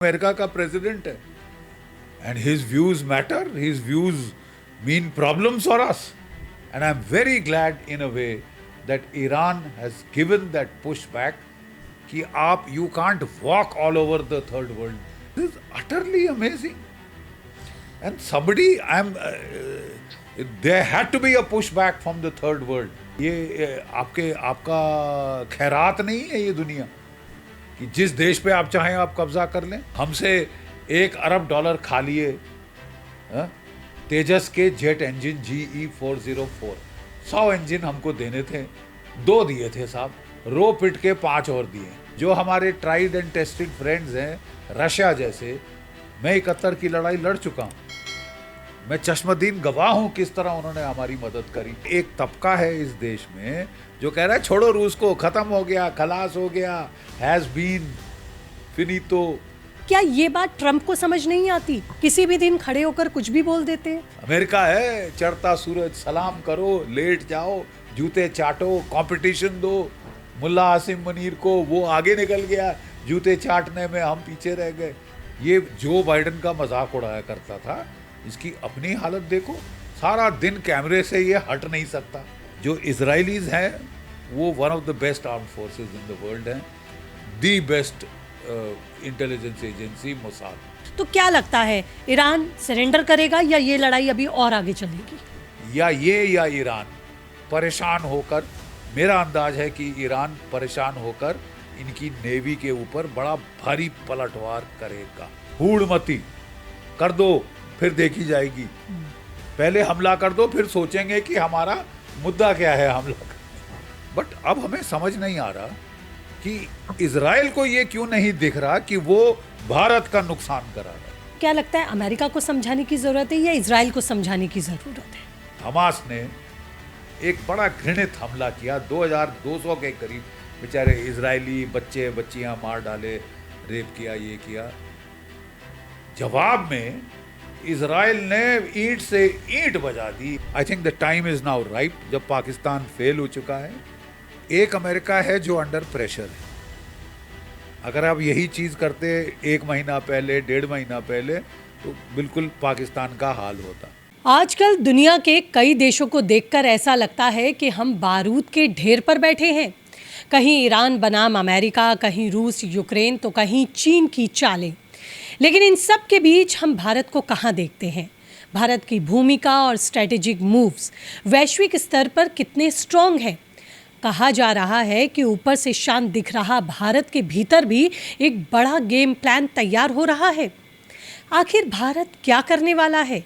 America का president है and his views matter, his views mean problems for us. And I'm very glad in a way that Iran has given that pushback कि आप you can't walk all over the third world. This is utterly amazing. And somebody there had to be a pushback from the third world. ये आपका खैरात नहीं है ये दुनिया कि जिस देश पे आप चाहें आप कब्जा कर लें। हमसे $1 अरब खा लिए तेजस के जेट इंजन GE404 100 इंजन हमको देने थे, 2 दिए थे साहब, रो पिट के 5 और दिए। जो हमारे ट्राइड एंड टेस्टेड फ्रेंड्स हैं रशिया जैसे, मैं 71 की लड़ाई लड़ चुका हूँ, मैं चश्मदीन गवाह हूँ किस तरह उन्होंने हमारी मदद करी। एक तबका है इस देश में जो कह रहा है छोड़ो रूस को, खत्म हो गया, खलास हो गया, हैज बीन फिनितो। क्या ये बात ट्रम्प को समझ नहीं आती? किसी भी दिन खड़े होकर कुछ भी बोल देते हैं। अमेरिका है, चढ़ता सूरज सलाम करो, लेट जाओ, जूते चाटो, कंपटीशन दो। मुल्ला आसिम मुनीर को वो आगे निकल गया, जूते चाटने में हम पीछे रह गए। ये जो बाइडेन का मजाक उड़ाया करता था, इसकी अपनी हालत देखो, सारा दिन कैमरे से ये हट नहीं सकता। जो इजरायलीज हैं वो one of the best armed forces in the world हैं, the best intelligence agency Mossad. तो क्या लगता है, ईरान सरेंडर करेगा या ये लड़ाई अभी और आगे चलेगी? या ईरान परेशान होकर, मेरा अंदाज है कि ईरान परेशान होकर इनकी नेवी के ऊपर बड़ा भारी पलटवार करेगा। हूड़मती कर दो फिर देखी जाएगी, पहले हमला कर दो फिर सोचेंगे कि हमारा मुद्दा क्या है हमला करने। बट अब हमें समझ नहीं आ रहा कि इजराइल को ये क्यों नहीं दिख रहा कि वो भारत का नुकसान करा रहा है। क्या लगता है, अमेरिका को समझाने की जरूरत है या इजराइल को समझाने की जरूरत है? हमास ने एक बड़ा घृणित हमला किया, 2200 के करीब बेचारे इजरायली बच्चे बच्चियां मार डाले, रेप किया, ये किया। जवाब में इजराइल ने ईंट से ईंट बजा दी। I think the time is now right, जब पाकिस्तान फेल हो चुका है। एक अमेरिका है जो अंडर प्रेशर है। अगर आप यही चीज करते 1 महीना पहले, 1.5 महीना पहले, तो बिल्कुल पाकिस्तान का हाल होता। आजकल दुनिया के कई देशों को देखकर ऐसा लगता है कि हम बारूद के ढेर पर बैठे हैं। कहीं ईरान बनाम अमेरिका, कहीं रूस यूक्रेन, तो कहीं चीन की चालें। लेकिन इन सब के बीच हम भारत को कहाँ देखते हैं? भारत की भूमिका और स्ट्रेटेजिक मूव्स वैश्विक स्तर पर कितने स्ट्रॉन्ग हैं? कहा जा रहा है कि ऊपर से शांत दिख रहा भारत के भीतर भी एक बड़ा गेम प्लान तैयार हो रहा है। आखिर भारत क्या करने वाला है?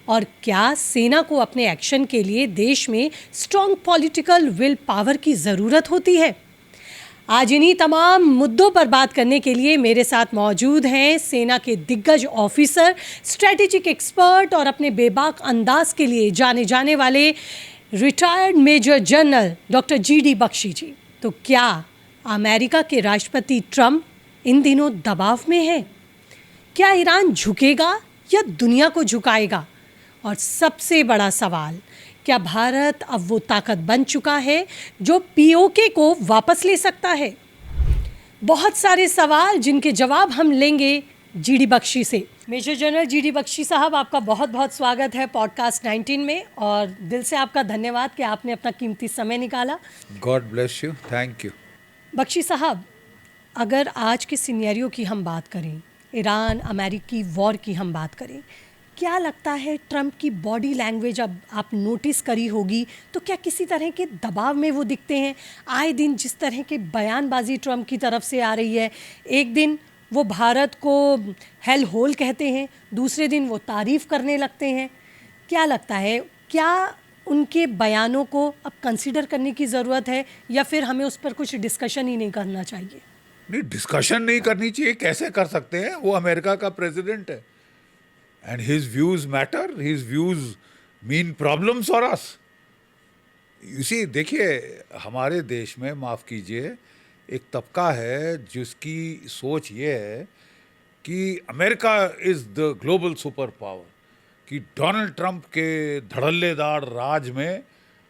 और क्या सेना को अपने एक्शन के लिए देश में स्ट्रॉन्ग पॉलिटिकल विल पावर की ज़रूरत होती है? आज इन्हीं तमाम मुद्दों पर बात करने के लिए मेरे साथ मौजूद हैं सेना के दिग्गज ऑफिसर, स्ट्रेटेजिक एक्सपर्ट और अपने बेबाक अंदाज के लिए जाने जाने वाले retired major general doctor GD Bakshi ji. तो क्या अमेरिका के राष्ट्रपति ट्रम्प इन दिनों दबाव में है? क्या ईरान झुकेगा या दुनिया को झुकाएगा? और सबसे बड़ा सवाल, क्या भारत अब वो ताकत बन चुका है जो POK को वापस ले सकता है? बहुत सारे सवाल जिनके जवाब हम लेंगे GD बख्शी से। मेजर जनरल GD बख्शी साहब, आपका बहुत बहुत स्वागत है पॉडकास्ट 19 में, और दिल से आपका धन्यवाद कि आपने अपना कीमती समय निकाला। God bless you, thank you. Bakshi साहब, अगर आज के सिनेरियो की हम बात करें, ईरान अमेरिकी वॉर की हम बात करें, क्या लगता है ट्रम्प की बॉडी लैंग्वेज अब आप नोटिस करी होगी, तो क्या किसी तरह के दबाव में वो दिखते हैं? आए दिन जिस तरह के बयानबाजी ट्रम्प की तरफ से आ रही है, एक दिन वो भारत को हेल होल कहते हैं, दूसरे दिन वो तारीफ़ करने लगते हैं। क्या लगता है, क्या उनके बयानों को अब कंसिडर करने की ज़रूरत है या फिर हमें उस पर कुछ डिस्कशन ही नहीं करना चाहिए? नहीं, डिस्कशन नहीं करनी चाहिए, कैसे कर सकते हैं? वो अमेरिका का प्रेसिडेंट है and his views matter, his views mean problems for us. You see, देखिए, हमारे देश में, माफ़ कीजिए, एक तबका है जिसकी सोच ये है कि America is the global super power, कि डोनाल्ड ट्रंप के धड़ल्लेदार राज में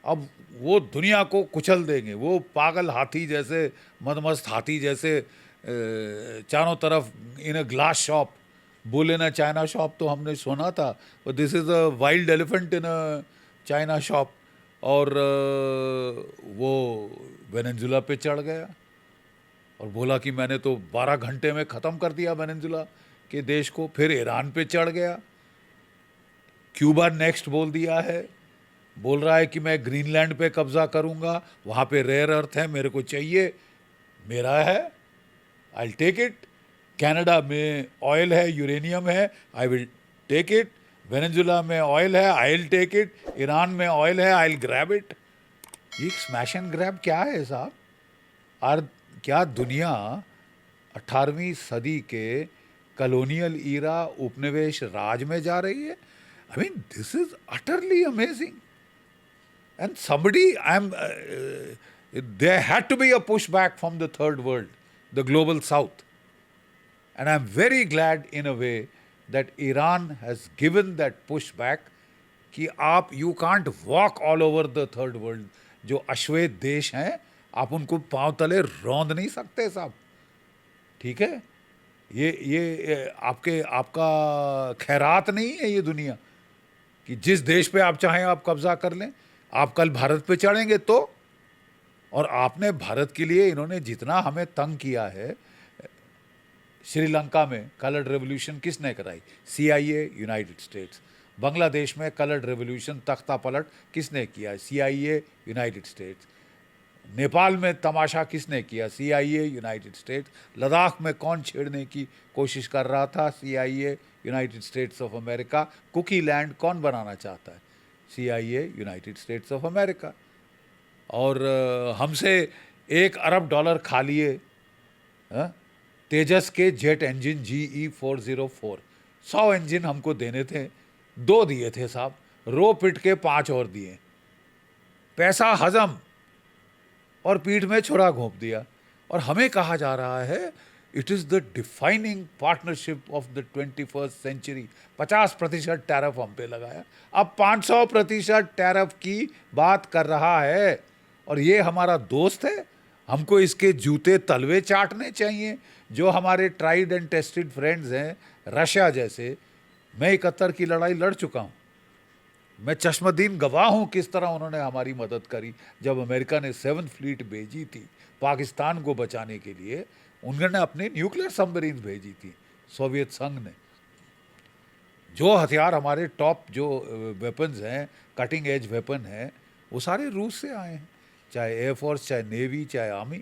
अब वो दुनिया को कुचल देंगे। वो पागल हाथी जैसे, मदमस्त हाथी जैसे चारों तरफ in a glass shop, bull in a china shop तो हमने सुना था, और this is a wild elephant in a china shop. और वो वेनेजुला पे चढ़ गया और बोला कि मैंने तो 12 घंटे में ख़त्म कर दिया वेनेजुला के देश को। फिर ईरान पे चढ़ गया, क्यूबा नेक्स्ट बोल दिया है, बोल रहा है कि मैं ग्रीनलैंड पे कब्जा करूंगा, वहाँ पे रेयर अर्थ है, मेरे को चाहिए, मेरा है, I will take it. Canada में ऑयल है, यूरेनियम है, I will take it. Venezuela में ऑयल है, I will take it. Iran में ऑयल है, आई विल ग्रैब इट। ये स्मैश एंड ग्रैब क्या है साहब? और क्या दुनिया 18वीं सदी के कॉलोनियल ईरा उपनिवेश राज में जा रही है? I mean this is utterly amazing. And somebody, there had to be a pushback from the third world, the global south. And I'm very glad in a way that Iran has given that pushback कि आप you can't walk all over the third world. जो अश्वेत देश हैं, आप उनको पांव तले रौंद नहीं सकते साहब, ठीक है? ये आपका खैरात नहीं है ये दुनिया कि जिस देश पे आप चाहें आप कब्जा कर लें। आप कल भारत पे चढ़ेंगे तो, और आपने भारत के लिए इन्होंने जितना हमें तंग किया है, श्रीलंका में कलर्ड रेवोल्यूशन किसने कराई? CIA, United states. बांग्लादेश में कलर्ड रेवोल्यूशन, तख्ता पलट किसने किया? CIA, United states. नेपाल में तमाशा किसने किया? CIA, United states. लद्दाख में कौन छेड़ने की कोशिश कर रहा था? CIA, United States of America. Cookie land कौन बनाना चाहता है? CIA, United States of America. और हमसे $1 अरब खा लिए तेजस के जेट इंजन GE-404। 100 इंजन हमको देने थे, 2 दिए थे साहब, रो पिट के 5 और दिए, पैसा हजम, और पीठ में छुरा घोंप दिया। और हमें कहा जा रहा है it is the defining partnership of the 21st century. 50% tariff हम पे लगाया, अब 500% टैरिफ की बात कर रहा है। और ये हमारा दोस्त है, हमको इसके जूते तलवे चाटने चाहिए। जो हमारे ट्राइड एंड टेस्टेड फ्रेंड्स हैं, रशिया जैसे, मैं 71 की लड़ाई लड़ चुका हूँ, मैं चश्मदीन गवाह हूँ किस तरह उन्होंने हमारी मदद करी। जब अमेरिका ने 7th फ्लीट भेजी थी पाकिस्तान को बचाने के लिए, उन्होंने अपने न्यूक्लियर सबमरीन भेजी थी, सोवियत संघ ने। जो हथियार हमारे टॉप जो वेपन्स हैं, कटिंग एज वेपन हैं, वो सारे रूस से आए हैं, चाहे एयरफोर्स, चाहे नेवी, चाहे आर्मी।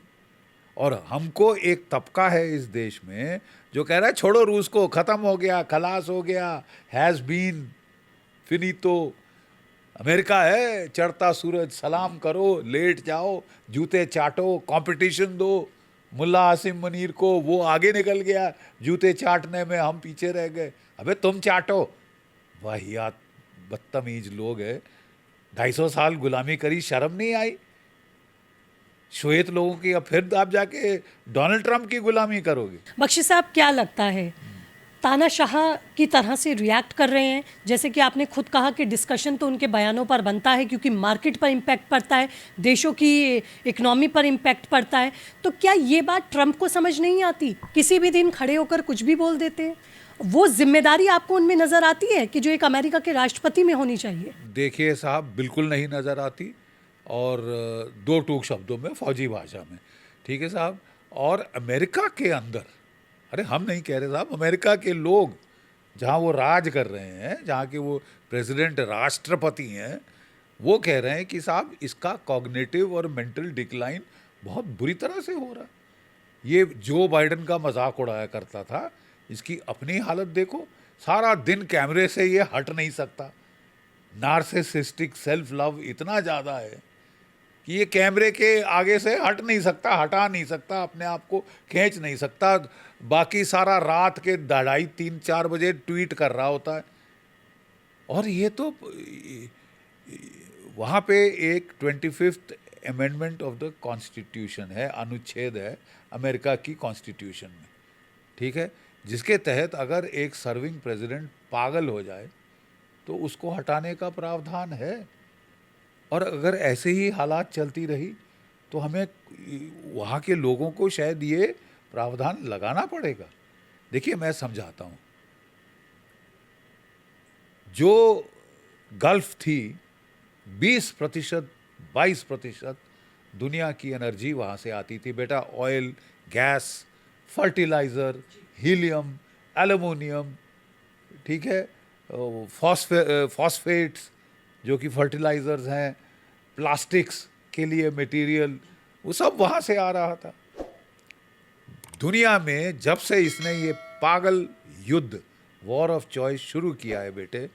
और हमको एक तबका है इस देश में जो कह रहा है छोड़ो रूस को, ख़त्म हो गया, खलास हो गया, हैज़ बीन, फिनितो। अमेरिका है चढ़ता सूरज, सलाम करो, लेट जाओ, जूते चाटो, कंपटीशन दो मुल्ला आसिम मुनीर को, वो आगे निकल गया जूते चाटने में, हम पीछे रह गए। अबे तुम चाटो। वाहियात बदतमीज लोग हैं, 250 साल गुलामी करी, शर्म नहीं आई श्वेत लोगों की? अब फिर आप जाके डोनाल्ड ट्रंप की गुलामी करोगे? बख्शी साहब, क्या लगता है तानाशाह की तरह से रिएक्ट कर रहे हैं? जैसे कि आपने खुद कहा कि डिस्कशन तो उनके बयानों पर बनता है क्योंकि मार्केट पर इम्पैक्ट पड़ता है, देशों की इकनॉमी पर इम्पैक्ट पड़ता है। तो क्या ये बात ट्रंप को समझ नहीं आती? किसी भी दिन खड़े होकर कुछ भी बोल देते हैं। वो जिम्मेदारी आपको उनमें नज़र आती है कि जो एक अमेरिका के राष्ट्रपति में होनी चाहिए? देखिए साहब, बिल्कुल नहीं नज़र आती, और 2 टूक शब्दों में, फौजी भाषा में, ठीक है साहब। और अमेरिका के अंदर, अरे हम नहीं कह रहे साहब, अमेरिका के लोग जहाँ वो राज कर रहे हैं, जहाँ के वो प्रेसिडेंट राष्ट्रपति हैं, वो कह रहे हैं कि साहब इसका कॉग्निटिव और मेंटल डिक्लाइन बहुत बुरी तरह से हो रहा है। ये जो बाइडन का मजाक उड़ाया करता था, इसकी अपनी हालत देखो, सारा दिन कैमरे से ये हट नहीं सकता। नार्सिसिस्टिक सेल्फ लव इतना ज़्यादा है कि ये कैमरे के आगे से हट नहीं सकता, हटा नहीं सकता, अपने आप को खींच नहीं सकता। बाकी सारा रात के 2:30-3-4 बजे ट्वीट कर रहा होता है। और ये तो वहाँ पे एक 25th amendment of the constitution है, अनुच्छेद है अमेरिका की कॉन्स्टिट्यूशन में, ठीक है, जिसके तहत अगर एक सर्विंग प्रेसिडेंट पागल हो जाए तो उसको हटाने का प्रावधान है। और अगर ऐसे ही हालात चलती रही तो हमें, वहाँ के लोगों को शायद ये प्रावधान लगाना पड़ेगा। देखिए मैं समझाता हूँ, जो गल्फ थी 20%, 22% दुनिया की एनर्जी वहाँ से आती थी बेटा। Oil, gas, fertiliser, helium, aluminium, ठीक है, फॉस्फेट्स जो कि फर्टिलाइज़र्स हैं, प्लास्टिक्स के लिए मटेरियल, वो सब वहाँ से आ रहा था। दुनिया में जब से इसने ये पागल युद्ध, वॉर ऑफ चॉइस शुरू किया है बेटे,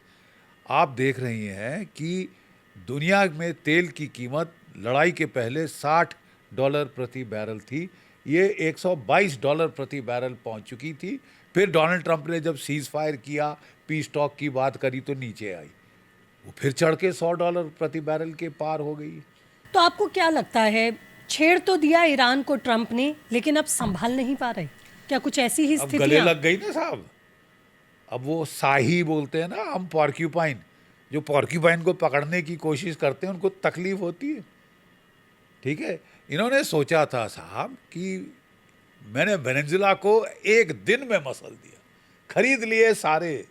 आप देख रही हैं कि दुनिया में तेल की कीमत लड़ाई के पहले $60 प्रति बैरल थी, ये $122 प्रति बैरल पहुंच चुकी थी। फिर डोनाल्ड ट्रंप ने जब सीज फायर किया, पीस टॉक की बात करी तो नीचे आई, वो फिर चढ़ के $100 प्रति बैरल के पार हो गई। तो आपको क्या लगता है, छेड़ तो दिया ईरान को ट्रंप ने, लेकिन अब संभाल नहीं पा रहे? क्या कुछ ऐसी ही अब गले स्थितियां? लग गई ना साहब। अब वो शाही बोलते हैं ना हम, पॉर्क्यूपाइन, जो पॉर्क्यूपाइन को पकड़ने की कोशिश करते हैं उनको तकलीफ होती है, ठीक है। इन्होंने सोचा था साहब कि मैंने वेनेजुला को एक दिन में मसल दिया, खरीद लिए सारे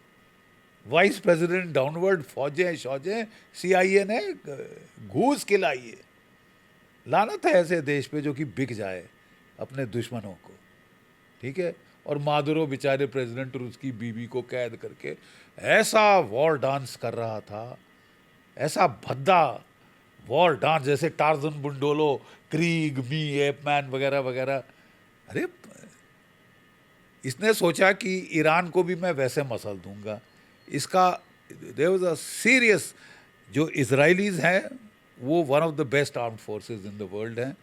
वाइस प्रेसिडेंट, डाउनवर्ड फौजें शौजें, CIA ने घूस खिलाई है। लानत है ऐसे देश पे जो कि बिक जाए अपने दुश्मनों को, ठीक है। और मादुरो बेचारे प्रेसिडेंट और उसकी बीवी को कैद करके ऐसा वॉर डांस कर रहा था, ऐसा भद्दा वॉर डांस, जैसे टार्जन बुंडोलो, क्रीग, मी, एपमैन वगैरह वगैरह। अरे इसने सोचा कि ईरान को भी मैं वैसे मसल दूंगा। इसका देयर वाज अ सीरियस, जो इजराइलीज हैं वो one of the best armed forces in the world हैं,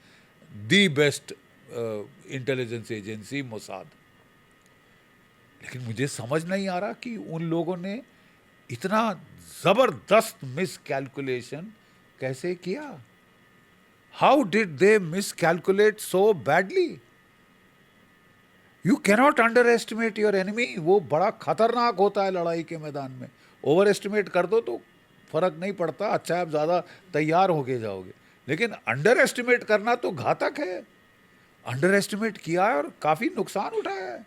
the best intelligence agency Mossad. लेकिन मुझे समझ नहीं आ रहा कि उन लोगों ने इतना जबरदस्त मिस कैलकुलेशन कैसे किया। How did they miss calculate so badly? You cannot under estimate your enemy. वो बड़ा खतरनाक होता है लड़ाई के मैदान में। ओवर एस्टिमेट कर दो तो फर्क नहीं पड़ता, अच्छा आप ज़्यादा तैयार होके जाओगे, लेकिन अंडर एस्टिमेट करना तो घातक है। अंडर एस्टिमेट किया है और काफ़ी नुकसान उठाया है।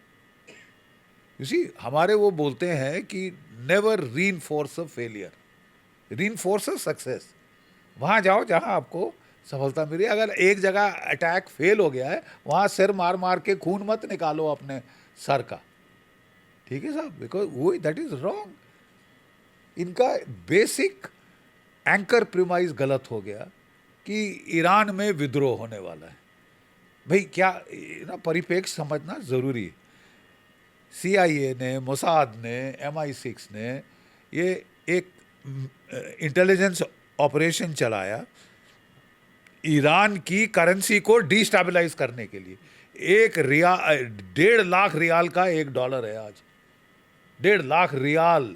यू सी, हमारे वो बोलते हैं कि never reinforce a failure, reinforce a success. वहाँ जाओ जहाँ आपको सफलता मिली। अगर एक जगह अटैक फेल हो गया है, वहाँ सिर मार मार के खून मत निकालो अपने सर का, ठीक है साहब, बिकॉज वो दैट इज रॉन्ग। इनका बेसिक एंकर प्रीमाइज गलत हो गया कि ईरान में विद्रोह होने वाला है। भाई क्या ना, परिप्रेक्ष्य समझना ज़रूरी है। CIA ने, मोसाद ने, MI6 ने ये एक इंटेलिजेंस ऑपरेशन चलाया ईरान की करेंसी को डिस्टेबलाइज करने के लिए। 1.5 लाख रियाल का $1 है आज, 1.5 लाख रियाल।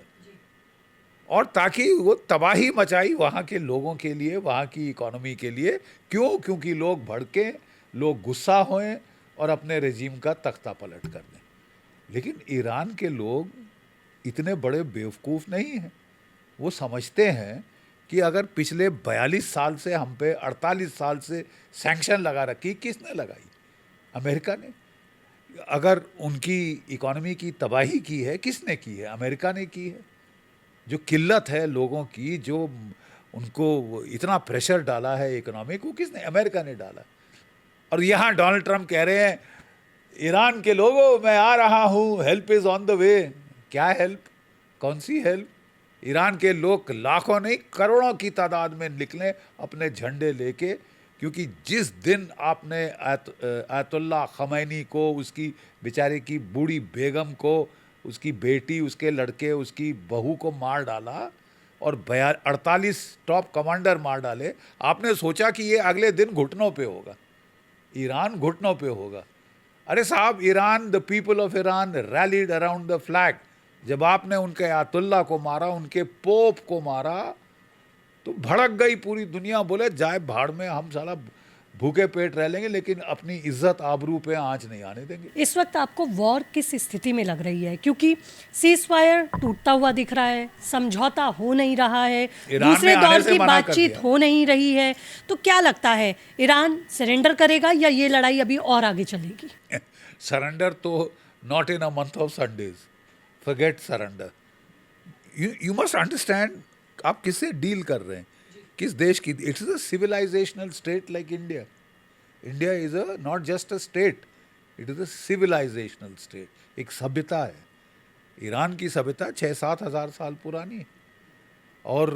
और ताकि वो तबाही मचाई वहाँ के लोगों के लिए, वहाँ की इकोनॉमी के लिए। क्यों? क्योंकि लोग भड़कें, लोग गुस्सा होएं और अपने रेजिम का तख्ता पलट कर दें। लेकिन ईरान के लोग इतने बड़े बेवकूफ़ नहीं हैं। वो समझते हैं कि अगर पिछले 42 साल से हम पे 48 साल से सैंक्शन लगा रखी, किसने लगाई? अमेरिका ने। अगर उनकी इकोनॉमी की तबाही की है, किसने की है? अमेरिका ने की है। जो किल्लत है लोगों की, जो उनको इतना प्रेशर डाला है इकोनॉमी को, किसने? अमेरिका ने डाला। और यहाँ डोनाल्ड ट्रंप कह रहे हैं ईरान के लोगों मैं आ रहा हूँ, help is on the way. क्या हेल्प? कौन सी हेल्प? ईरान के लोग लाखों नहीं करोड़ों की तादाद में निकलें अपने झंडे लेके, क्योंकि जिस दिन आपने आयतुल्ला खमैनी को, उसकी बेचारे की बूढ़ी बेगम को, उसकी बेटी, उसके लड़के, उसकी बहू को मार डाला और 48 टॉप कमांडर मार डाले, आपने सोचा कि ये अगले दिन घुटनों पे होगा, ईरान घुटनों पे होगा। अरे साहब, Iran, the people of Iran rallied around the flag. जब आपने उनके आयतुल्ला को मारा, उनके पोप को मारा, तो भड़क गई पूरी दुनिया। बोले जाए भाड़ में, हम साला भूखे पेट रह लेंगे लेकिन अपनी इज्जत आबरू पे आंच नहीं आने देंगे। इस वक्त आपको वॉर किस स्थिति में लग रही है? क्योंकि सीज फायर टूटता हुआ दिख रहा है, समझौता हो नहीं रहा है, दूसरे दौर की बातचीत हो नहीं रही है, तो क्या लगता है ईरान सरेंडर करेगा या ये लड़ाई अभी और आगे चलेगी? सरेंडर तो not in a month of Sundays, forget surrender. You must understand आप किससे डील कर रहे हैं, किस देश की। It's a civilisational state like India. India is a not just a state, it is a civilisational state, एक सभ्यता है। ईरान की सभ्यता 6-7 हज़ार साल पुरानी है, और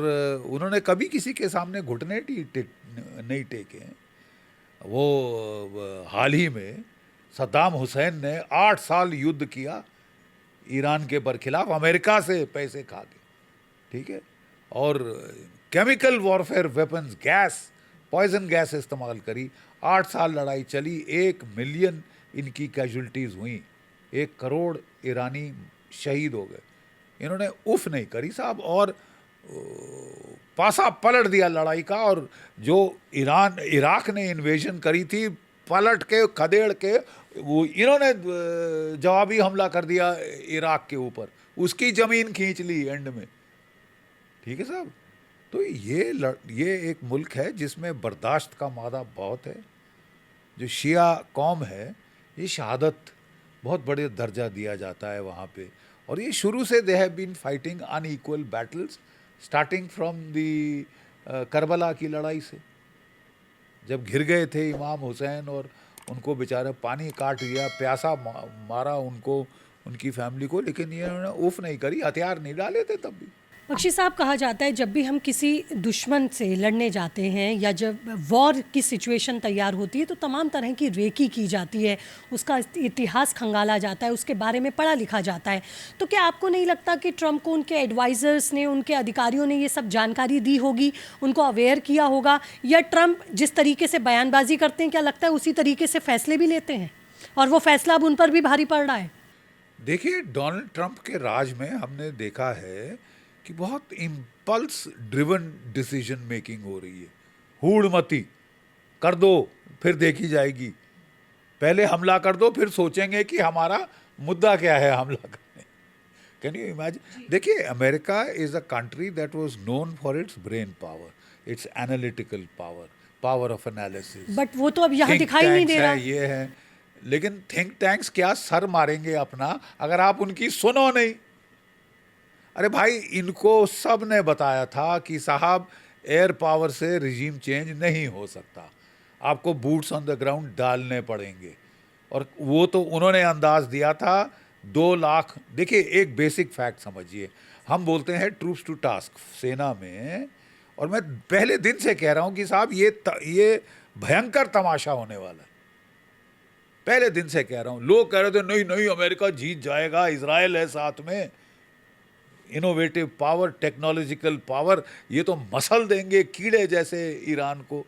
उन्होंने कभी किसी के सामने घुटने नहीं टेके हैं। वो हाल ही में सद्दाम हुसैन ने 8 साल युद्ध किया ईरान के बरखिलाफ, अमेरिका से पैसे खा के, ठीक है, और chemical warfare weapons, gas, poison gas इस्तेमाल करी। 8 साल लड़ाई चली, 1 मिलियन इनकी कैजुअल्टीज हुई, 1 करोड़ ईरानी शहीद हो गए। इन्होंने उफ नहीं करी साहब, और पासा पलट दिया लड़ाई का। और जो इराक ने इन्वेजन करी थी, पलट के खदेड़ के वो इन्होंने जवाबी हमला कर दिया इराक के ऊपर, उसकी ज़मीन खींच ली एंड में, ठीक है साहब। तो ये एक मुल्क है जिसमें बर्दाश्त का मादा बहुत है। जो शिया कौम है, ये शहादत बहुत बड़े दर्जा दिया जाता है वहाँ पे, और ये शुरू से they have been fighting unequal battles, starting from the Karbala की लड़ाई से, जब घिर गए थे इमाम हुसैन और उनको बेचारे पानी काट दिया, प्यासा मारा उनको, उनकी फैमिली को, लेकिन ये उन्होंने उफ नहीं करी, हथियार नहीं डाले थे तब भी। बख्शी साहब, कहा जाता है जब भी हम किसी दुश्मन से लड़ने जाते हैं या जब वॉर की सिचुएशन तैयार होती है तो तमाम तरह की रेकी की जाती है, उसका इतिहास खंगाला जाता है, उसके बारे में पढ़ा लिखा जाता है। तो क्या आपको नहीं लगता कि ट्रंप को उनके एडवाइज़र्स ने, उनके अधिकारियों ने ये सब जानकारी दी होगी, उनको अवेयर किया होगा, या ट्रंप जिस तरीके से बयानबाजी करते हैं, क्या लगता है उसी तरीके से फैसले भी लेते हैं और वो फैसला अब उन पर भी भारी पड़ रहा है? देखिए, डोनाल्ड ट्रंप के राज में हमने देखा है कि बहुत इम्पल्स ड्रिवन डिसीजन मेकिंग हो रही है। हूड़मती कर दो फिर देखी जाएगी, पहले हमला कर दो फिर सोचेंगे कि हमारा मुद्दा क्या है हमला करने। Can you imagine? देखिए, America is a country that was known for its brain power, its analytical power, power of analysis. But वो तो अब यहाँ दिखाई नहीं दे रहा। ये है, लेकिन थिंक टैंक्स क्या सर मारेंगे अपना अगर आप उनकी सुनो नहीं। अरे भाई, इनको सब ने बताया था कि साहब एयर पावर से रिजीम चेंज नहीं हो सकता, आपको बूट्स ऑन द ग्राउंड डालने पड़ेंगे, और वो तो उन्होंने अंदाज दिया था 2 लाख। देखिए, एक बेसिक फैक्ट समझिए, हम बोलते हैं ट्रूप्स टू टास्क सेना में, और मैं पहले दिन से कह रहा हूं कि साहब ये भयंकर तमाशा होने वाला है। पहले दिन से कह रहा हूं, लोग कह रहे थे नहीं नहीं अमेरिका जीत जाएगा, इजराइल है साथ में, इनोवेटिव पावर, टेक्नोलॉजिकल पावर, ये तो मसल देंगे कीड़े जैसे ईरान को।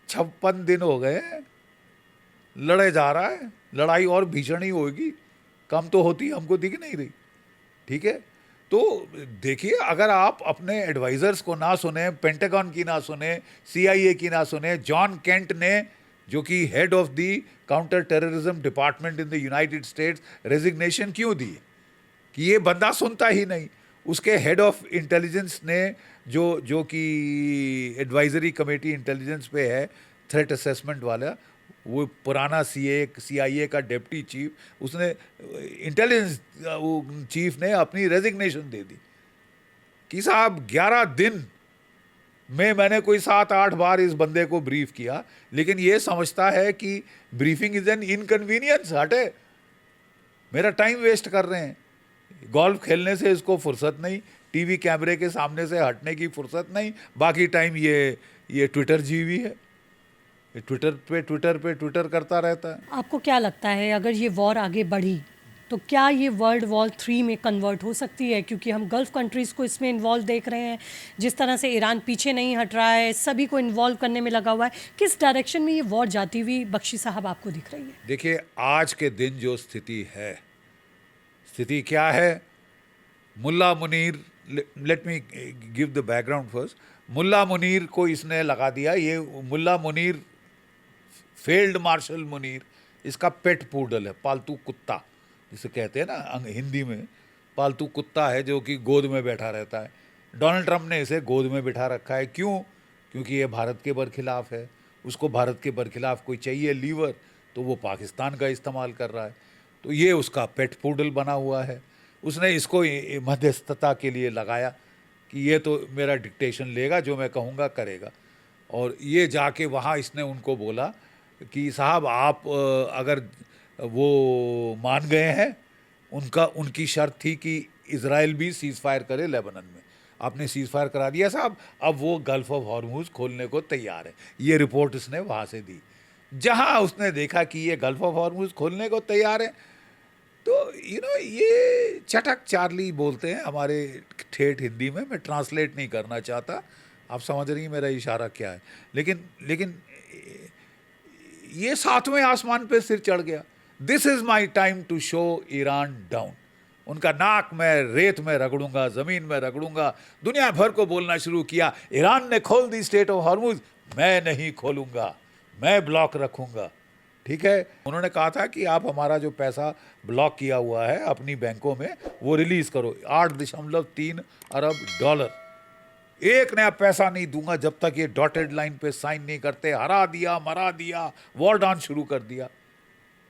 56 दिन हो गए लड़े जा रहा है, लड़ाई और भीषण ही होगी, कम तो होती हमको दिख नहीं रही, ठीक है। तो देखिए, अगर आप अपने एडवाइजर्स को ना सुने, पेंटागन की ना सुने, CIA की ना सुने, जॉन केंट ने, जो कि head of the counter terrorism department in the United states, resignation क्यों दी कि ये बंदा सुनता ही नहीं। उसके हेड ऑफ इंटेलिजेंस ने, जो कि एडवाइजरी कमेटी इंटेलिजेंस पे है, थ्रेट असेसमेंट वाला, वो पुराना CIA का डिप्टी चीफ, उसने, इंटेलिजेंस चीफ ने अपनी रेजिग्नेशन दे दी कि साहब 11 दिन में मैंने कोई 7-8 बार इस बंदे को ब्रीफ किया, लेकिन ये समझता है कि ब्रीफिंग इज एन इनकन्वीनियंस, हटे, मेरा टाइम वेस्ट कर रहे हैं। गोल्फ खेलने से इसको फुर्सत नहीं, टीवी कैमरे के सामने से हटने की फुर्सत नहीं, बाकी टाइम ये ट्विटर जीवी है, ये ट्विटर करता रहता है। आपको क्या लगता है, अगर ये वॉर आगे बढ़ी तो क्या ये वर्ल्ड वॉर 3 में कन्वर्ट हो सकती है? क्योंकि हम गल्फ कंट्रीज़ को इसमें इन्वॉल्व देख रहे हैं, जिस तरह से ईरान पीछे नहीं हट रहा है, सभी को इन्वॉल्व करने में लगा हुआ है। किस डायरेक्शन में ये वॉर जाती हुई बख्शी साहब आपको दिख रही है? देखिए, आज के दिन जो स्थिति है, स्थिति क्या है? मुल्ला Munir, let me give the background first. मुल्ला मुनीर को इसने लगा दिया, ये मुल्ला मुनीर, फील्ड मार्शल मुनीर, इसका पेट पूडल है, पालतू कुत्ता जिसे कहते हैं ना हिंदी में, पालतू कुत्ता है जो कि गोद में बैठा रहता है। डोनाल्ड ट्रंप ने इसे गोद में बिठा रखा है। क्यों? क्योंकि ये भारत के बरखिलाफ है, उसको भारत के बरखिलाफ कोई चाहिए लीवर, तो वो पाकिस्तान का इस्तेमाल कर रहा है, तो ये उसका पेट पूडल बना हुआ है। उसने इसको मध्यस्थता के लिए लगाया कि ये तो मेरा डिक्टेशन लेगा, जो मैं कहूँगा करेगा। और ये जाके वहाँ इसने उनको बोला कि साहब आप अगर वो मान गए हैं, उनकी शर्त थी कि इजराइल भी सीज़ फायर करे लेबनान में। आपने सीज़ फायर करा दिया साहब, अब वो गल्फ ऑफ हॉर्मुज़ खोलने को तैयार है। ये रिपोर्ट इसने वहाँ से दी। जहाँ उसने देखा कि ये गल्फ ऑफ हॉर्मुज़ खोलने को तैयार है, तो ये चटक चार्ली बोलते हैं हमारे ठेठ हिंदी में, मैं ट्रांसलेट नहीं करना चाहता, आप समझ रही हैं मेरा इशारा क्या है। लेकिन ये सातवें आसमान पे सिर चढ़ गया। This is my time to show Iran down. उनका नाक में रेत में रगड़ूंगा, जमीन में रगड़ूंगा। दुनिया भर को बोलना शुरू किया, ईरान ने खोल दी स्टेट ऑफ हॉर्मुज, मैं नहीं खोलूंगा, मैं ब्लॉक रखूंगा। ठीक है, उन्होंने कहा था कि आप हमारा जो पैसा ब्लॉक किया हुआ है अपनी बैंकों में वो रिलीज करो, 8.3 अरब डॉलर। एक नया पैसा नहीं दूंगा जब तक ये डॉटेड लाइन पे साइन नहीं करते। हरा दिया, मरा दिया, वॉर डाउन शुरू कर दिया।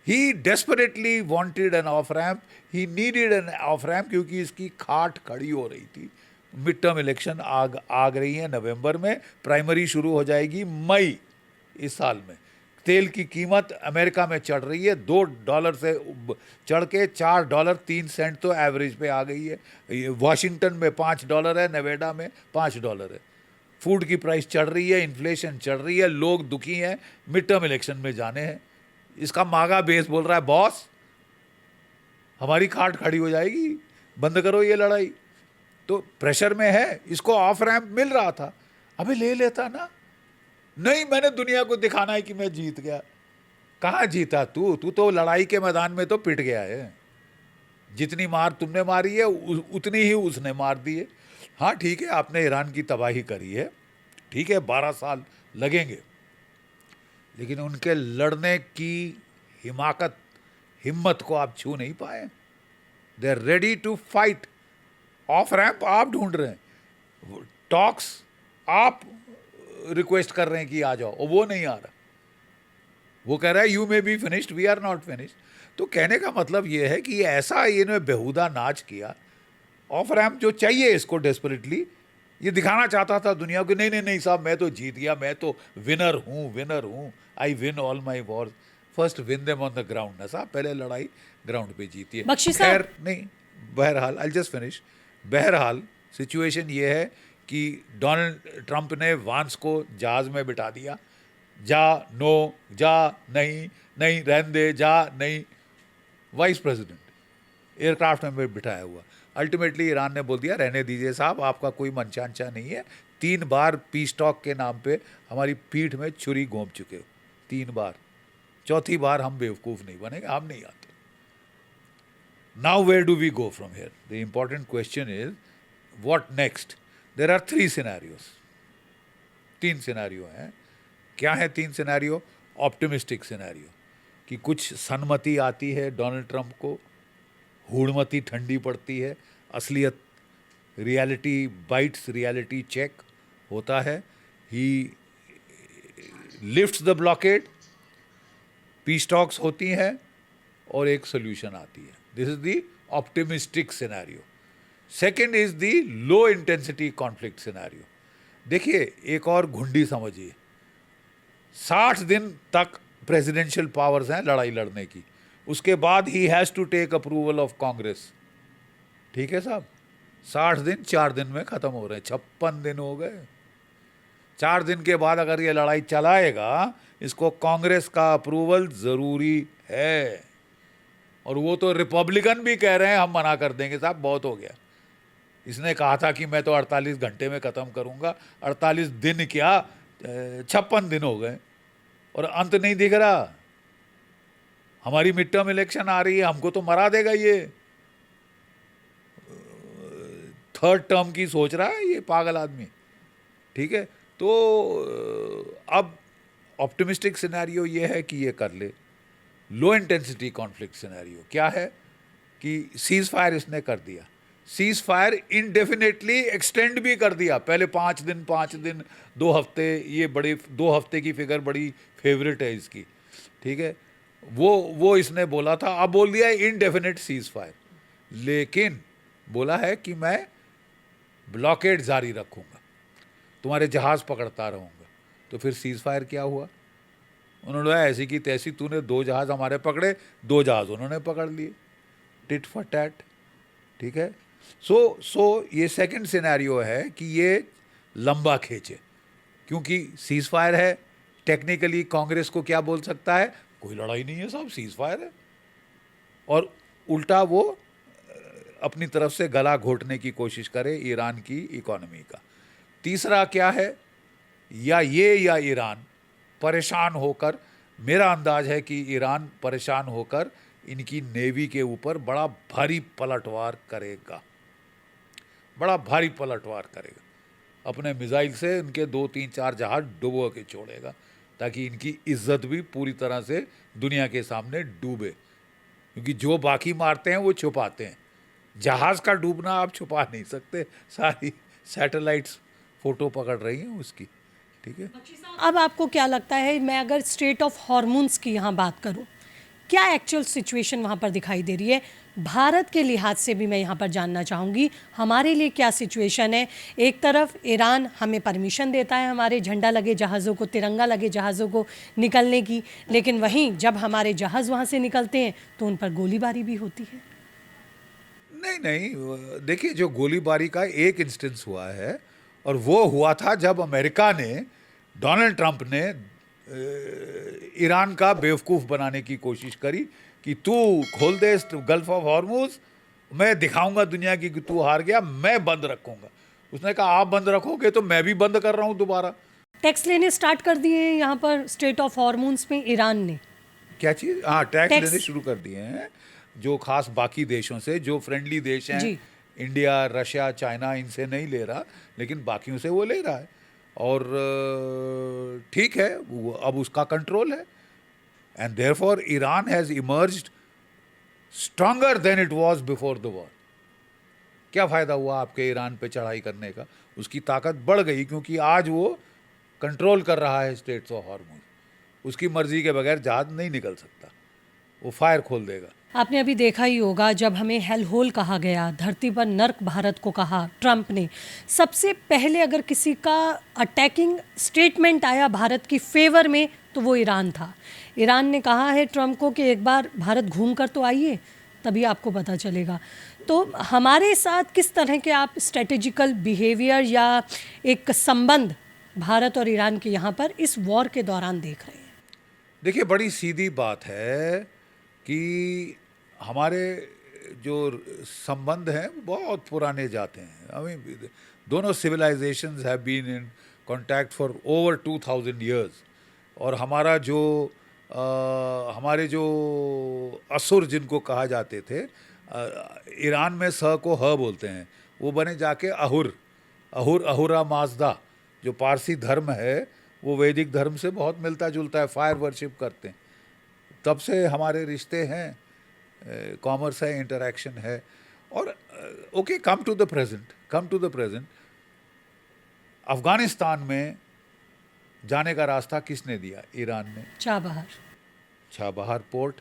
He desperately wanted an off ramp, he needed an off ramp, क्योंकि इसकी खाट खड़ी हो रही थी। मिड टर्म इलेक्शन आ गई है नवंबर में, प्राइमरी शुरू हो जाएगी मई इस साल में। तेल की कीमत अमेरिका में चढ़ रही है, $2 से चढ़ के $4.03 तो एवरेज पे आ गई है। वाशिंगटन में $5 है, नेवाडा में $5 है। फूड की प्राइस चढ़ रही है, इन्फ्लेशन चढ़ रही है, लोग दुखी हैं, मिड टर्म इलेक्शन में जाने हैं। इसका मागा बेस बोल रहा है, बॉस हमारी खाट खड़ी हो जाएगी, बंद करो ये लड़ाई। तो प्रेशर में है, इसको ऑफ रैम्प मिल रहा था, अबे ले लेता ना। नहीं, मैंने दुनिया को दिखाना है कि मैं जीत गया। कहाँ जीता तू तो लड़ाई के मैदान में तो पिट गया है। जितनी मार तुमने मारी है उतनी ही उसने मार दी है। हाँ ठीक है, आपने ईरान की तबाही करी है, ठीक है, 12 साल लगेंगे, लेकिन उनके लड़ने की हिम्मत को आप छू नहीं पाए। They are ready to fight. Off ramp आप ढूंढ रहे हैं, टॉक्स आप रिक्वेस्ट कर रहे हैं कि आ जाओ, और वो नहीं आ रहा। वो कह रहा है you may be finished, we are not finished. तो कहने का मतलब ये है कि ऐसा इन्होंने बेहुदा नाच किया। ऑफ रैम्प जो चाहिए इसको डेस्परेटली, ये दिखाना चाहता था दुनिया को, नहीं नहीं नहीं साहब मैं तो जीत गया, मैं तो विनर हूँ, I win all my Wars. First win them on the ground ना साहब, पहले लड़ाई ग्राउंड पे जीती है। खैर नहीं, बहरहाल आई जस्ट फिनिश। बहरहाल सिचुएशन ये है कि डोनाल्ड ट्रंप ने वांस को जहाज में बिठा दिया, जा नो, जा नहीं, नहीं रहने दे, जा नहीं। वाइस प्रेसिडेंट एयरक्राफ्ट में बिठाया हुआ। अल्टीमेटली ईरान ने बोल दिया रहने दीजिए साहब, आपका कोई मनचांचा नहीं है। 3 बार पीस टॉक के नाम पे हमारी पीठ में छुरी घोंप चुके हो, 3 बार। चौथी बार हम बेवकूफ़ नहीं बनेंगे, हम नहीं आते। Now where do we go from here? The important question is what next? There are 3 scenarios, 3 scenario हैं। क्या है 3 सिनेरियो? ऑप्टिमिस्टिक सिनेरियो कि कुछ सन्मति आती है डोनाल्ड ट्रंप को, हुड़मती ठंडी पड़ती है, असलियत रियलिटी बाइट्स, रियलिटी चेक होता है, he lifts the blockade, peace talks होती हैं और एक सोल्यूशन आती है। This is the optimistic scenario. Second is the low intensity conflict scenario. देखिए एक और घुंडी समझिए, 60 दिन तक प्रेसिडेंशियल पावर्स हैं लड़ाई लड़ने की, उसके बाद he has to take approval of Congress. ठीक है साहब, 60 दिन 4 दिन में ख़त्म हो रहे हैं, 56 दिन हो गए। 4 दिन के बाद अगर ये लड़ाई चलाएगा, इसको कांग्रेस का अप्रूवल ज़रूरी है। और वो तो रिपब्लिकन भी कह रहे हैं हम मना कर देंगे साहब, बहुत हो गया। इसने कहा था कि मैं तो 48 घंटे में ख़त्म करूंगा, 48 दिन क्या 56 दिन हो गए और अंत नहीं दिख रहा। हमारी मिड टर्म इलेक्शन आ रही है, हमको तो मरा देगा ये। 3rd टर्म की सोच रहा है ये पागल आदमी। ठीक है, तो अब ऑप्टिमिस्टिक सिनेरियो ये है कि ये कर ले। लो इंटेंसिटी कॉन्फ्लिक्ट सिनेरियो क्या है कि सीज फायर इसने कर दिया, सीज फायर इनडेफिनेटली एक्सटेंड भी कर दिया। पहले 5 दिन 2 हफ्ते, ये बड़े 2 हफ्ते की फिगर बड़ी फेवरेट है इसकी। ठीक है, वो इसने बोला था, अब बोल दिया इनडेफिनेट सीज फायर, लेकिन बोला है कि मैं ब्लॉकेड जारी रखूंगा, तुम्हारे जहाज पकड़ता रहूंगा। तो फिर सीज फायर क्या हुआ? उन्होंने बोला ऐसी की तैसी, तूने 2 जहाज हमारे पकड़े, 2 जहाज उन्होंने पकड़ लिए, टिट फॉर टैट। ठीक है। सो ये सेकंड सिनेरियो है कि ये लंबा खींचे, क्योंकि सीज फायर है। टेक्निकली कांग्रेस को क्या बोल सकता है, कोई लड़ाई नहीं है साहब, सीज फायर है, और उल्टा वो अपनी तरफ से गला घोटने की कोशिश करे ईरान की इकोनॉमी का। तीसरा क्या है, या ईरान परेशान होकर, मेरा अंदाज है कि ईरान परेशान होकर इनकी नेवी के ऊपर बड़ा भारी पलटवार करेगा, बड़ा भारी पलटवार करेगा, अपने मिसाइल से इनके 2, 3, 4 जहाज डुबो के छोड़ेगा, ताकि इनकी इज्जत भी पूरी तरह से दुनिया के सामने डूबे। क्योंकि जो बाकी मारते हैं वो छुपाते हैं, जहाज का डूबना आप छुपा नहीं सकते, सारी सैटेलाइट्स फोटो पकड़ रही हैं उसकी। ठीक है। अब आपको क्या लगता है, मैं अगर स्ट्रेट ऑफ हॉर्मोन्स की यहाँ बात करूँ, क्या एक्चुअल सिचुएशन वहाँ पर दिखाई दे रही है? भारत के लिहाज से भी मैं यहाँ पर जानना चाहूँगी, हमारे लिए क्या सिचुएशन है? एक तरफ ईरान हमें परमिशन देता है हमारे झंडा लगे जहाज़ों को, तिरंगा लगे जहाज़ों को निकलने की, लेकिन वहीं जब हमारे जहाज़ वहाँ से निकलते हैं तो उन पर गोलीबारी भी होती है। नहीं, देखिए, जो गोलीबारी का एक इंस्टेंस हुआ है, और वो हुआ था जब अमेरिका ने, डोनाल्ड ट्रंप ने ईरान का बेवकूफ़ बनाने की कोशिश करी कि तू खोल दे गल्फ ऑफ हॉर्मुज, मैं दिखाऊंगा दुनिया की कि तू हार गया, मैं बंद रखूंगा। उसने कहा आप बंद रखोगे तो मैं भी बंद कर रहा हूं दोबारा। टैक्स लेने स्टार्ट कर दिए हैं यहाँ पर स्ट्रेट ऑफ हॉर्मोन्स में ईरान ने। क्या चीज़? हाँ, टैक्स टैक्स लेने शुरू कर दिए हैं, जो खास बाकी देशों से, जो फ्रेंडली देश हैं, जी। इंडिया, रशिया, चाइना, इनसे नहीं ले रहा, लेकिन बाकियों से वो ले रहा है। और ठीक है, अब उसका कंट्रोल है, and therefore Iran has emerged stronger than it was before the war. क्या फ़ायदा हुआ आपके ईरान पे चढ़ाई करने का? उसकी ताकत बढ़ गई, क्योंकि आज वो कंट्रोल कर रहा है स्टेट्स ऑफ हॉर्मुज। उसकी मर्जी के बगैर जहाज नहीं निकल सकता, वो फायर खोल देगा। आपने अभी देखा ही होगा, जब हमें हेल होल कहा गया, धरती पर नर्क भारत को कहा ट्रंप ने, सबसे पहले अगर किसी का अटैकिंग स्टेटमेंट आया भारत की फेवर में तो वो ईरान था। ईरान ने कहा है ट्रंप को कि एक बार भारत घूम कर तो आइए, तभी आपको पता चलेगा। तो हमारे साथ किस तरह के आप स्ट्रेटेजिकल बिहेवियर या एक संबंध भारत और ईरान के यहाँ पर इस वॉर के दौरान देख रहे हैं? देखिए, बड़ी सीधी बात है कि हमारे जो संबंध हैं वो बहुत पुराने जाते हैं। हमें दोनों civilisations have been in contact for over 2000 years, और हमारा जो हमारे जो असुर जिनको कहा जाते थे, ईरान में स को ह बोलते हैं, वो बने जाके अहुर, अहुरा माजदा। जो पारसी धर्म है वो वैदिक धर्म से बहुत मिलता जुलता है, फायर वर्शिप करते हैं, तब से हमारे रिश्ते हैं, कॉमर्स है, इंटरैक्शन है। और okay, come to the present, Afghanistan में जाने का रास्ता किसने दिया? ईरान ने। Chabahar port.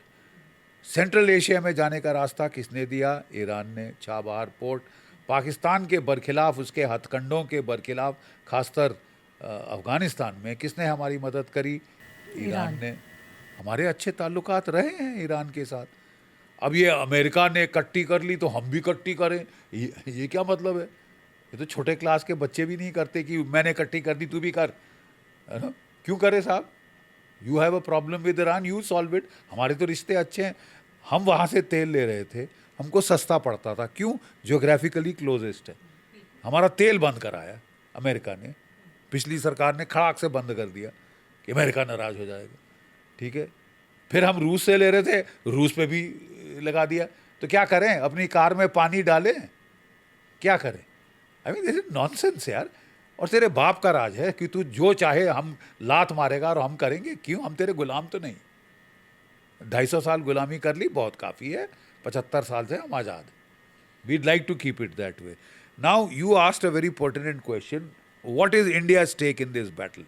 सेंट्रल एशिया में जाने का रास्ता किसने दिया? ईरान ने, चाबहार पोर्ट। पाकिस्तान के बरखिलाफ, उसके हथकंडों के बरखिलाफ, खासकर अफगानिस्तान में किसने हमारी मदद करी? ईरान ने। हमारे अच्छे ताल्लुकात रहे हैं ईरान के साथ। अब ये अमेरिका ने कट्टी कर ली तो हम भी कट्टी करें, ये क्या मतलब है? ये तो छोटे क्लास के बच्चे भी नहीं करते कि मैंने कट्टी कर दी तू भी कर, है ना? क्यों करे साहब? You have a problem with Iran, you solve it. हमारे तो रिश्ते अच्छे हैं। हम वहाँ से तेल ले रहे थे, हमको सस्ता पड़ता था, क्यों? ज्योग्राफिकली क्लोजेस्ट है। हमारा तेल बंद कराया अमेरिका ने, पिछली सरकार ने खड़ाक से बंद कर दिया कि अमेरिका नाराज हो जाएगा। ठीक है। फिर हम रूस से ले रहे थे, रूस पे भी लगा दिया। तो क्या करें? अपनी कार में पानी डालें? क्या करें? I mean this is nonsense यार। और तेरे बाप का राज है कि तू जो चाहे हम लात मारेगा और हम करेंगे। क्यों? हम तेरे गुलाम तो नहीं। 250 साल गुलामी कर ली, बहुत काफ़ी है। 75 साल से हम आज़ाद। We'd like to keep it that way. Now you asked a very pertinent question, what is India's stake in this battle?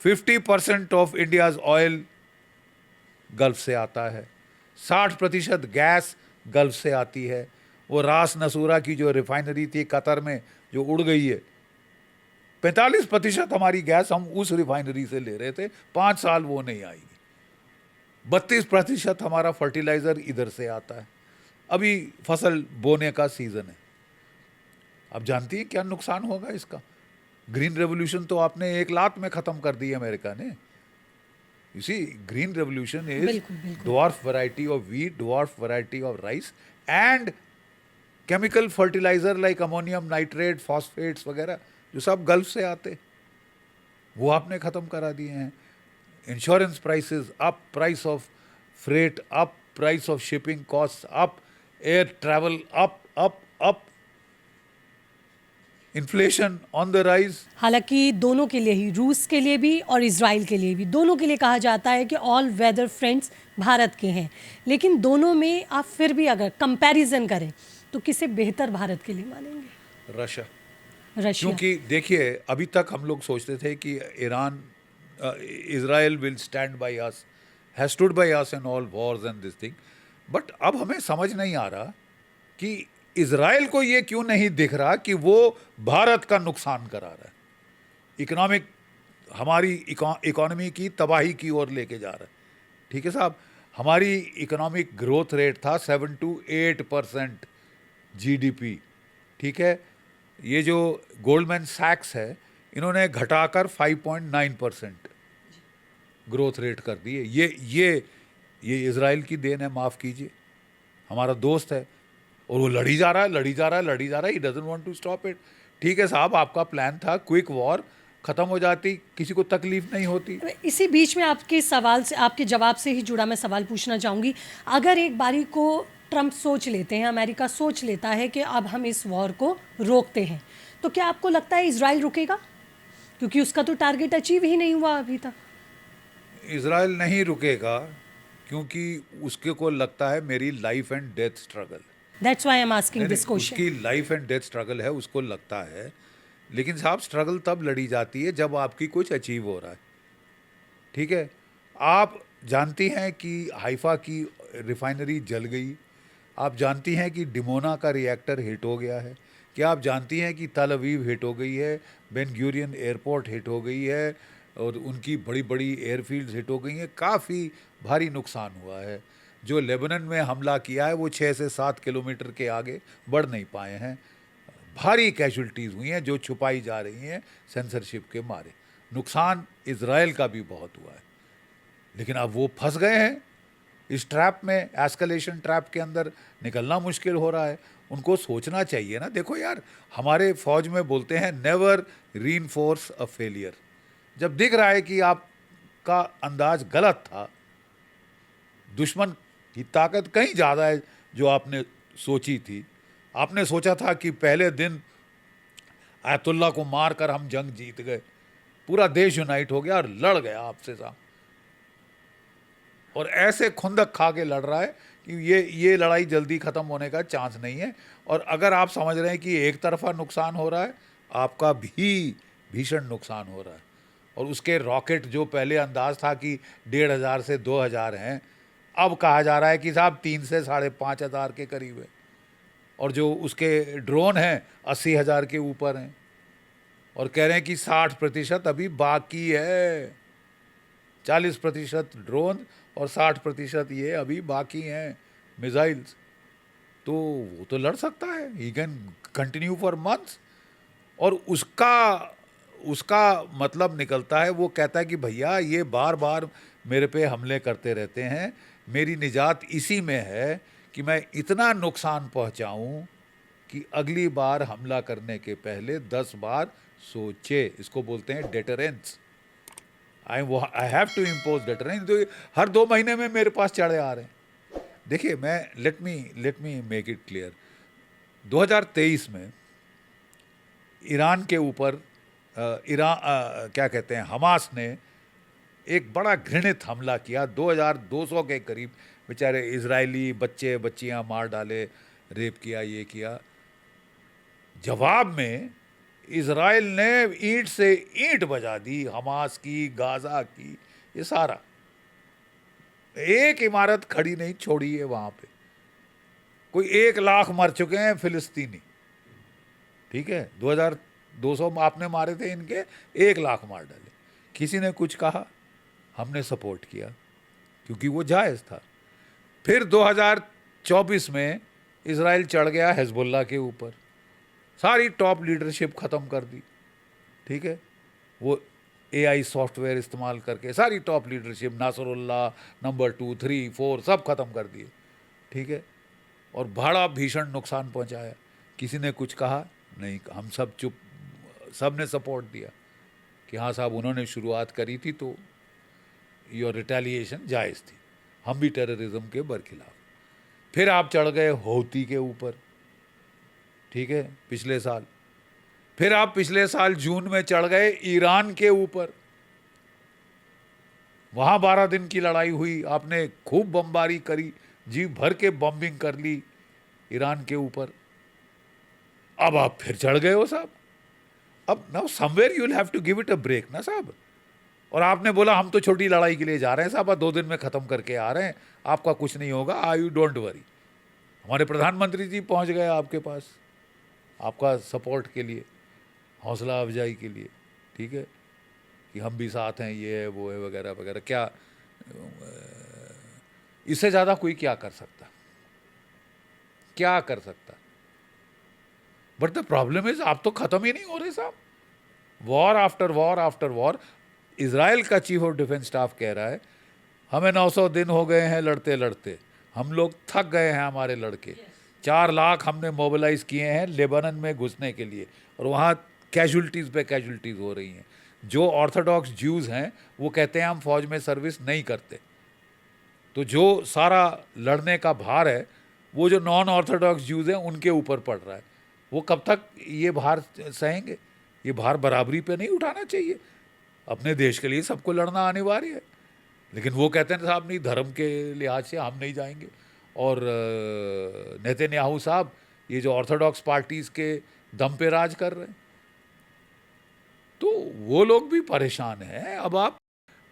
50% of India's oil gulf से आता है, 60% गैस गल्फ से आती है। वो रास नसूरा की जो रिफाइनरी थी कतर में जो उड़ गई है, 45% हमारी गैस हम उस रिफाइनरी से ले रहे थे, 5 साल वो नहीं आएगी। 32% हमारा फर्टिलाइजर इधर से आता है। अभी फसल बोने का सीजन है, आप जानती हैं क्या नुकसान होगा इसका? ग्रीन रेवोल्यूशन तो आपने एक लात में खत्म कर दी अमेरिका ने। You see, green revolution is बिल्कुल बिल्कुल dwarf variety of wheat, dwarf variety of rice and chemical fertiliser like ammonium nitrate, phosphates वगैरह जो सब गल्फ से आते, वो आपने खत्म करा दिए हैं। Insurance prices up, price of freight up, price of shipping cost up, air travel up up up, inflation on the rise. हालांकि दोनों के लिए ही, रूस के लिए भी और इजराइल के लिए भी, दोनों के लिए कहा जाता है कि ऑल वेदर फ्रेंड्स भारत के हैं, लेकिन दोनों में आप फिर भी अगर कंपैरिजन करें तो किसे बेहतर भारत के लिए मानेंगे? रशिया। रशिया। क्योंकि देखिए, अभी तक हम लोग सोचते थे कि Iran, Israel will stand by us, has stood by us in all Wars and this thing, but अब हमें समझ नहीं आ रहा कि इजराइल को ये क्यों नहीं दिख रहा कि वो भारत का नुकसान करा रहा है, इकोनॉमिक, हमारी इकोनॉमी की तबाही की ओर लेके जा रहा है। ठीक है साहब, हमारी इकोनॉमिक ग्रोथ रेट था 7 to 8% जीडीपी। ठीक है, ये जो गोल्डमैन सैक्स है, इन्होंने घटाकर 5.9% ग्रोथ रेट कर दी है। ये इजराइल की देन है, माफ़ कीजिए, हमारा दोस्त है और वो लड़ी जा रहा है, लड़ी जा रहा है, लड़ी जा रहा है, he doesn't want to stop it. ठीक है साहब, आपका प्लान था क्विक वॉर, ख़त्म हो जाती, किसी को तकलीफ नहीं होती। इसी बीच में आपके सवाल से, आपके जवाब से ही जुड़ा मैं सवाल पूछना चाहूँगी। अगर एक बारी को ट्रंप सोच लेते हैं, अमेरिका सोच लेता है कि अब हम इस वॉर को रोकते हैं, तो क्या आपको लगता है इजराइल रुकेगा? क्योंकि उसका तो टारगेट अचीव ही नहीं हुआ अभी तक। इजराइल नहीं रुकेगा क्योंकि उसके को लगता है मेरी life and death struggle. That's why I am asking नहीं, दिस नहीं, क्वेश्चन। उसकी लाइफ एंड डेथ स्ट्रगल है, उसको लगता है। लेकिन साहब, स्ट्रगल तब लड़ी जाती है जब आपकी कुछ अचीव हो रहा है। ठीक है, आप जानती हैं कि हाइफा की रिफाइनरी जल गई, आप जानती हैं कि डिमोना का रिएक्टर हिट हो गया है, क्या आप जानती हैं कि तल अवीव हिट हो गई है, बेन गुरियन एयरपोर्ट हिट हो गई है, और उनकी बड़ी बड़ी एयरफील्ड्स हिट हो गई हैं, काफ़ी भारी नुकसान हुआ है। जो लेबनान में हमला किया है वो 6 से 7 किलोमीटर के आगे बढ़ नहीं पाए हैं। भारी कैजुअल्टीज़ हुई हैं जो छुपाई जा रही हैं सेंसरशिप के मारे। नुकसान इजराइल का भी बहुत हुआ है, लेकिन अब वो फंस गए हैं इस ट्रैप में, एस्केलेशन ट्रैप के अंदर निकलना मुश्किल हो रहा है। उनको सोचना चाहिए ना। देखो यार, हमारे फौज में बोलते हैं नेवर रीइंफोर्स अ फेलियर। जब दिख रहा है कि आपका अंदाज गलत था, दुश्मन की ताकत कहीं ज़्यादा है जो आपने सोची थी, आपने सोचा था कि पहले दिन आयतुल्ला को मारकर हम जंग जीत गए, पूरा देश यूनाइट हो गया और लड़ गया आपसे साहब, और ऐसे खुंदक खा के लड़ रहा है कि ये लड़ाई जल्दी ख़त्म होने का चांस नहीं है। और अगर आप समझ रहे हैं कि एक तरफा नुकसान हो रहा है, आपका भी भीषण नुकसान हो रहा है। और उसके रॉकेट जो पहले अंदाज था कि 1,500 से 2,000 हैं, अब कहा जा रहा है कि साहब 3 से 5,500 के करीब है। और जो उसके ड्रोन हैं 80,000 के ऊपर हैं, और कह रहे हैं कि 60% अभी बाकी है। 40% ड्रोन और 60% ये अभी बाकी हैं मिसाइल्स। तो वो तो लड़ सकता है, he can continue for months. और उसका मतलब निकलता है, वो कहता है कि भैया ये बार बार मेरे पे हमले करते रहते हैं, मेरी निजात इसी में है कि मैं इतना नुकसान पहुंचाऊं कि अगली बार हमला करने के पहले 10 बार सोचे। इसको बोलते हैं deterrence. I have to impose deterrence. तो हर 2 महीने में मेरे पास चढ़े आ रहे हैं। देखिए, मैं let me make it clear, 2023 में ईरान के ऊपर क्या कहते हैं, हमास ने एक बड़ा घृणित हमला किया। 2,200 के करीब बेचारे इजरायली बच्चे बच्चियां मार डाले, रेप किया, ये किया। जवाब में इजराइल ने ईंट से ईंट बजा दी, हमास की, गाजा की, ये सारा। एक इमारत खड़ी नहीं छोड़ी है वहां पे। कोई 1 लाख मर चुके हैं फिलिस्तीनी, ठीक है, 2200 आपने मारे थे इनके, 1 लाख मार डाले। किसी ने कुछ कहा, हमने सपोर्ट किया क्योंकि वो जायज़ था। फिर 2024 में इजराइल चढ़ गया हिजबुल्लाह के ऊपर, सारी टॉप लीडरशिप ख़त्म कर दी, ठीक है, वो AI सॉफ्टवेयर इस्तेमाल करके सारी टॉप लीडरशिप, नासरुल्लाह नंबर 2, 3, 4 सब ख़त्म कर दिए, ठीक है, और बड़ा भीषण नुकसान पहुंचाया। किसी ने कुछ कहा नहीं, हम सब चुप, सब ने सपोर्ट दिया कि हाँ साहब उन्होंने शुरुआत करी थी तो योर रिटेलिएशन जायज़ थी, हम भी टेररिज्म के बरखिलाफ। फिर आप चढ़ गए हौती के ऊपर, ठीक है, पिछले साल। फिर आप पिछले साल जून में चढ़ गए ईरान के ऊपर, वहाँ 12 दिन की लड़ाई हुई, आपने खूब बमबारी करी, जी भर के बम्बिंग कर ली ईरान के ऊपर। अब आप फिर चढ़ गए हो साहब। अब now somewhere you will have to give it a break ना साहब। और आपने बोला हम तो छोटी लड़ाई के लिए जा रहे हैं साहब, 2 दिन में ख़त्म करके आ रहे हैं, आपका कुछ नहीं होगा, यू डोंट वरी। हमारे प्रधानमंत्री जी पहुंच गए आपके पास आपका सपोर्ट के लिए, हौसला अफजाई के लिए, ठीक है, कि हम भी साथ हैं, ये है वो है वगैरह वगैरह। क्या इससे ज़्यादा कोई क्या कर सकता, क्या कर सकता? बट द प्रॉब्लम इज आप तो ख़त्म ही नहीं हो रहे साहब, war after war after war. Israel का चीफ ऑफ डिफेंस स्टाफ कह रहा है हमें 900 दिन हो गए हैं लड़ते लड़ते, हम लोग थक गए हैं, हमारे लड़के 4 लाख हमने मोबिलाइज किए हैं लेबनान में घुसने के लिए, और वहाँ कैजुअल्टीज़ पे कैजुअल्टीज़ हो रही हैं। जो ऑर्थोडॉक्स ज्यूज़ हैं वो कहते हैं हम फौज में सर्विस नहीं करते, तो जो सारा लड़ने का भार है वो जो नॉन ऑर्थोडॉक्स ज्यूज़ हैं उनके ऊपर पड़ रहा है। वो कब तक ये भार सहेंगे? ये भार बराबरी पे नहीं उठाना चाहिए। अपने देश के लिए सबको लड़ना अनिवार्य है, लेकिन वो कहते हैं साहब नहीं, धर्म के लिहाज से हम नहीं जाएंगे। और नेतन्याहू साहब ये जो ऑर्थोडॉक्स पार्टीज़ के दम पे राज कर रहे हैं, तो वो लोग भी परेशान हैं। अब आप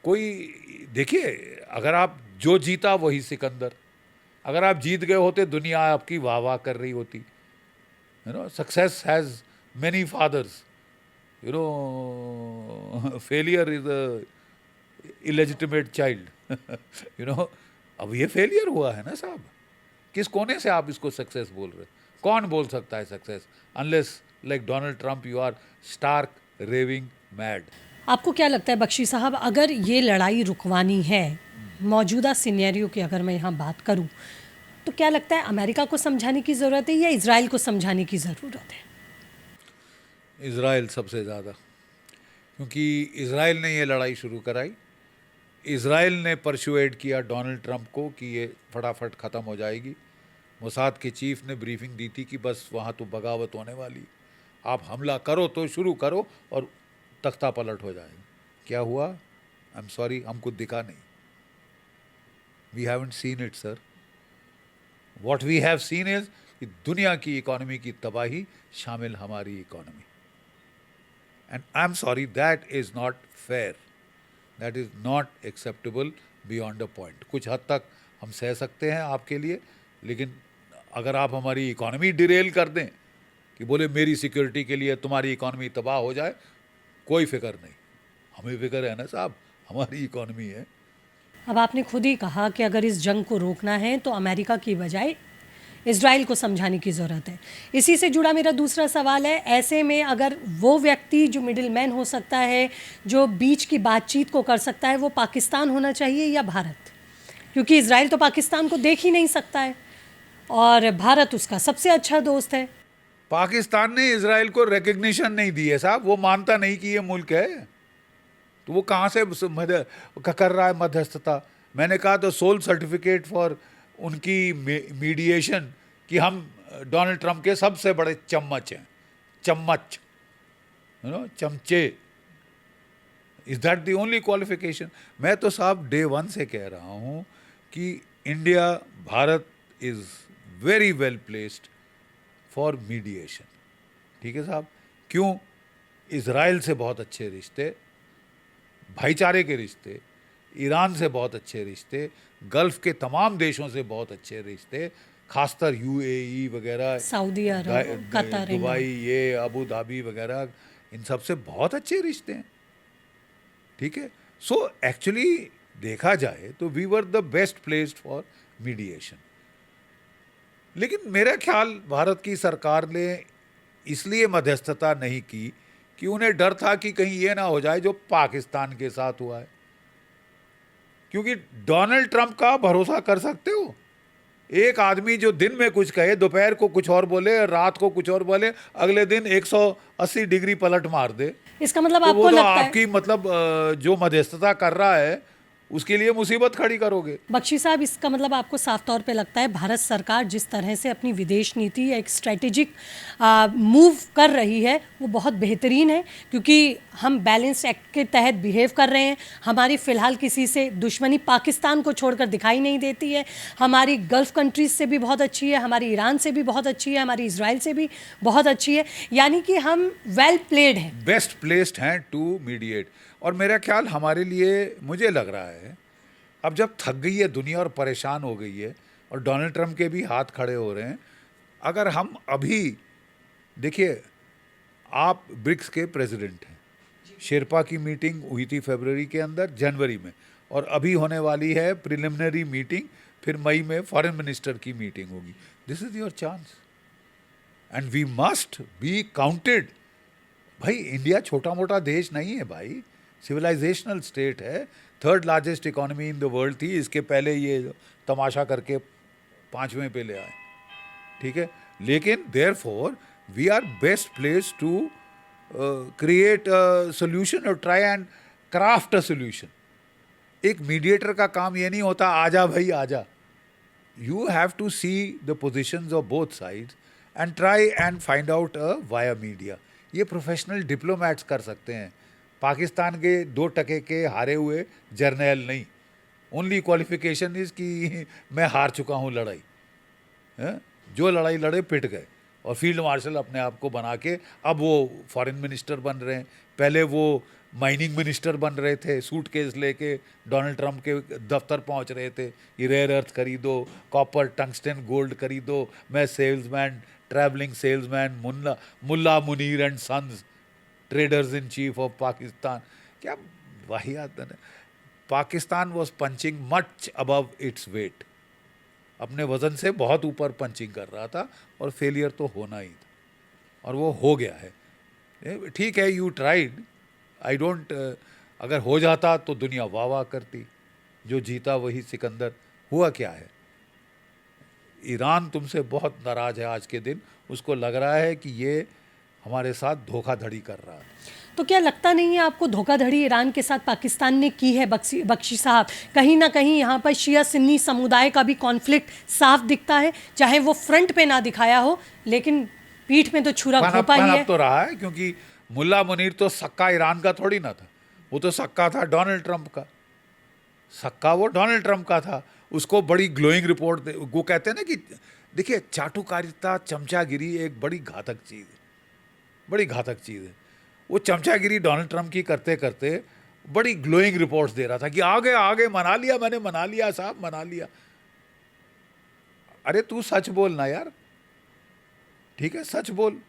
कोई देखिए, अगर आप जो जीता वही सिकंदर, अगर आप जीत गए होते दुनिया आपकी वाह वाह कर रही होती। You know success has many fathers, you know failure is a illegitimate child. You know अब ये फेलियर हुआ है ना साहब। किस कोने से आप इसको सक्सेस बोल रहे? कौन बोल सकता है success unless like Donald Trump you are stark raving mad. आपको क्या लगता है बख्शी साहब, अगर ये लड़ाई रुकवानी है, मौजूदा सिनेरियो की अगर मैं यहाँ बात करूँ, तो क्या लगता है अमेरिका को समझाने की ज़रूरत है या इजराइल को समझाने की ज़रूरत है? इज़राइल सबसे ज़्यादा, क्योंकि इज़राइल ने ये लड़ाई शुरू कराई। इज़राइल ने परसुएड किया डोनाल्ड ट्रंप को कि ये फटाफट ख़त्म हो जाएगी। मोसाद के चीफ ने ब्रीफिंग दी थी कि बस वहाँ तो बगावत होने वाली, आप हमला करो तो शुरू करो और तख्ता पलट हो जाएगा। क्या हुआ? आई एम सॉरी, हमको दिखा नहीं। We haven't seen it sir. What we have seen is कि दुनिया की इकोनॉमी की तबाही शामिल हमारी economy. And I am sorry, that is not fair, that is not acceptable beyond a point. कुछ हद तक हम सह सकते हैं आपके लिए, लेकिन अगर आप हमारी इकोनॉमी डिरेल कर दें कि बोले मेरी सिक्योरिटी के लिए तुम्हारी इकोनॉमी तबाह हो जाए, कोई फिक्र नहीं। हमें फिक्र है ना साहब, हमारी इकोनॉमी है। अब आपने खुद ही कहा कि अगर इस जंग को रोकना है तो अमेरिका की बजाय इजराइल को समझाने की ज़रूरत है। इसी से जुड़ा मेरा दूसरा सवाल है, ऐसे में अगर वो व्यक्ति जो मिडिल मैन हो सकता है, जो बीच की बातचीत को कर सकता है, वो पाकिस्तान होना चाहिए या भारत? क्योंकि इजराइल तो पाकिस्तान को देख ही नहीं सकता है और भारत उसका सबसे अच्छा दोस्त है। पाकिस्तान ने इजराइल को रिकग्निशन नहीं दी है साहब, वो मानता नहीं कि ये मुल्क है, तो वो कहाँ से कर रहा है मध्यस्थता? मैंने कहा तो सोल सर्टिफिकेट फॉर उनकी मीडिएशन कि हम डोनाल्ड ट्रंप के सबसे बड़े चम्मच हैं, चम्मच, यू नो, चमचे। Is that the only qualification? मैं तो साहब डे 1 से कह रहा हूँ कि India, Bharat is very well placed for mediation, ठीक है साहब। क्यों? इजराइल से बहुत अच्छे रिश्ते, भाईचारे के रिश्ते, ईरान से बहुत अच्छे रिश्ते, गल्फ के तमाम देशों से बहुत अच्छे रिश्ते, खासकर यूएई वगैरह, सऊदी अरब, कतर, दुबई, ये अबू धाबी वगैरह, इन सब से बहुत अच्छे रिश्ते हैं, ठीक है। सो एक्चुअली देखा जाए तो we were the best placed for mediation. लेकिन मेरा ख्याल भारत की सरकार ने इसलिए मध्यस्थता नहीं की कि उन्हें डर था कि कहीं ये ना हो जाए जो पाकिस्तान के साथ हुआ है, क्योंकि डोनाल्ड ट्रंप का भरोसा कर सकते हो? एक आदमी जो दिन में कुछ कहे, दोपहर को कुछ और बोले, रात को कुछ और बोले, अगले दिन 180 डिग्री पलट मार दे। इसका मतलब तो आपको वो तो लगता है आपकी मतलब जो मध्यस्थता कर रहा है उसके लिए मुसीबत खड़ी करोगे। बख्शी साहब, इसका मतलब आपको साफ तौर पे लगता है भारत सरकार जिस तरह से अपनी विदेश नीति एक स्ट्रेटेजिक मूव कर रही है वो बहुत बेहतरीन है, क्योंकि हम बैलेंस एक्ट के तहत बिहेव कर रहे हैं। हमारी फ़िलहाल किसी से दुश्मनी पाकिस्तान को छोड़कर दिखाई नहीं देती है। हमारी गल्फ़ कंट्रीज़ से भी बहुत अच्छी है, हमारी ईरान से भी बहुत अच्छी है, हमारी इजराइल से भी बहुत अच्छी है। यानी कि हम वेल प्लेड हैं, बेस्ट प्लेस्ड हैं टू मीडिएट। और मेरा ख्याल हमारे लिए, मुझे लग रहा है अब जब थक गई है दुनिया और परेशान हो गई है और डोनाल्ड ट्रंप के भी हाथ खड़े हो रहे हैं, अगर हम अभी देखिए, आप ब्रिक्स के प्रेसिडेंट हैं, शेरपा की मीटिंग हुई थी फरवरी के अंदर, जनवरी में, और अभी होने वाली है प्रिलिमिनरी मीटिंग, फिर मई में फॉरेन मिनिस्टर की मीटिंग होगी। This is your chance and we must be counted. भाई इंडिया छोटा मोटा देश नहीं है भाई, सिविलाइजेशनल स्टेट है, third largest economy in the world थी, इसके पहले ये तमाशा करके 5वें पे ले आए, ठीक है। लेकिन therefore we are best place to create a solution और try and craft a solution. एक मीडिएटर का काम ये नहीं होता आजा भाई आजा, you have to see the positions of both sides and try and find out a via media. ये प्रोफेशनल डिप्लोमैट्स कर सकते हैं, पाकिस्तान के 2 टके के हारे हुए जर्नैल नहीं। ओनली क्वालिफिकेशन इज कि मैं हार चुका हूँ लड़ाई, है? जो लड़ाई लड़े पिट गए, और फील्ड मार्शल अपने आप को बना के अब वो फॉरेन मिनिस्टर बन रहे हैं। पहले वो माइनिंग मिनिस्टर बन रहे थे, सूटकेस लेके डोनाल्ड ट्रंप के दफ्तर पहुंच रहे थे, ये रेयर अर्थ खरीदो, कॉपर टंगस्टन गोल्ड खरीदो, मैं सेल्समैन, ट्रैवलिंग सेल्समैन, मुल्ला Munir and sons, traders in chief of Pakistan. क्या वाहियात है। Pakistan was punching much above its weight, अपने वजन से बहुत ऊपर पंचिंग कर रहा था, और फेलियर तो होना ही था, और वो हो गया है। ठीक है, यू ट्राइड, आई डोंट, अगर हो जाता तो दुनिया वाह वाह करती, जो जीता वही सिकंदर। हुआ क्या है, ईरान तुमसे बहुत नाराज है आज के दिन, उसको लग रहा है कि ये हमारे साथ धोखाधड़ी कर रहा है। तो क्या लगता नहीं है आपको धोखाधड़ी ईरान के साथ पाकिस्तान ने की है बख्शी साहब? कहीं ना कहीं यहाँ पर शिया सुन्नी समुदाय का भी कॉन्फ्लिक्ट साफ दिखता है, चाहे वो फ्रंट पे ना दिखाया हो, लेकिन पीठ में तो छुरा घोंपा ही है। तो रहा है, क्योंकि मुल्ला मुनीर तो सक्का ईरान का थोड़ी ना था, वो तो सक्का था डोनाल्ड ट्रंप का, सक्का वो डोनाल्ड ट्रंप का था। उसको बड़ी ग्लोइंग रिपोर्ट, वो कहते हैं ना कि देखिए, चाटुकारिता, चमचागिरी एक बड़ी घातक चीज़ है, बड़ी घातक चीज़ है। वो चमचागिरी डोनाल्ड ट्रंप की करते करते बड़ी ग्लोइंग रिपोर्ट्स दे रहा था कि आगे आगे मना लिया, मैंने मना लिया साहब, मना लिया। अरे तू सच बोल ना यार, ठीक है, सच बोल,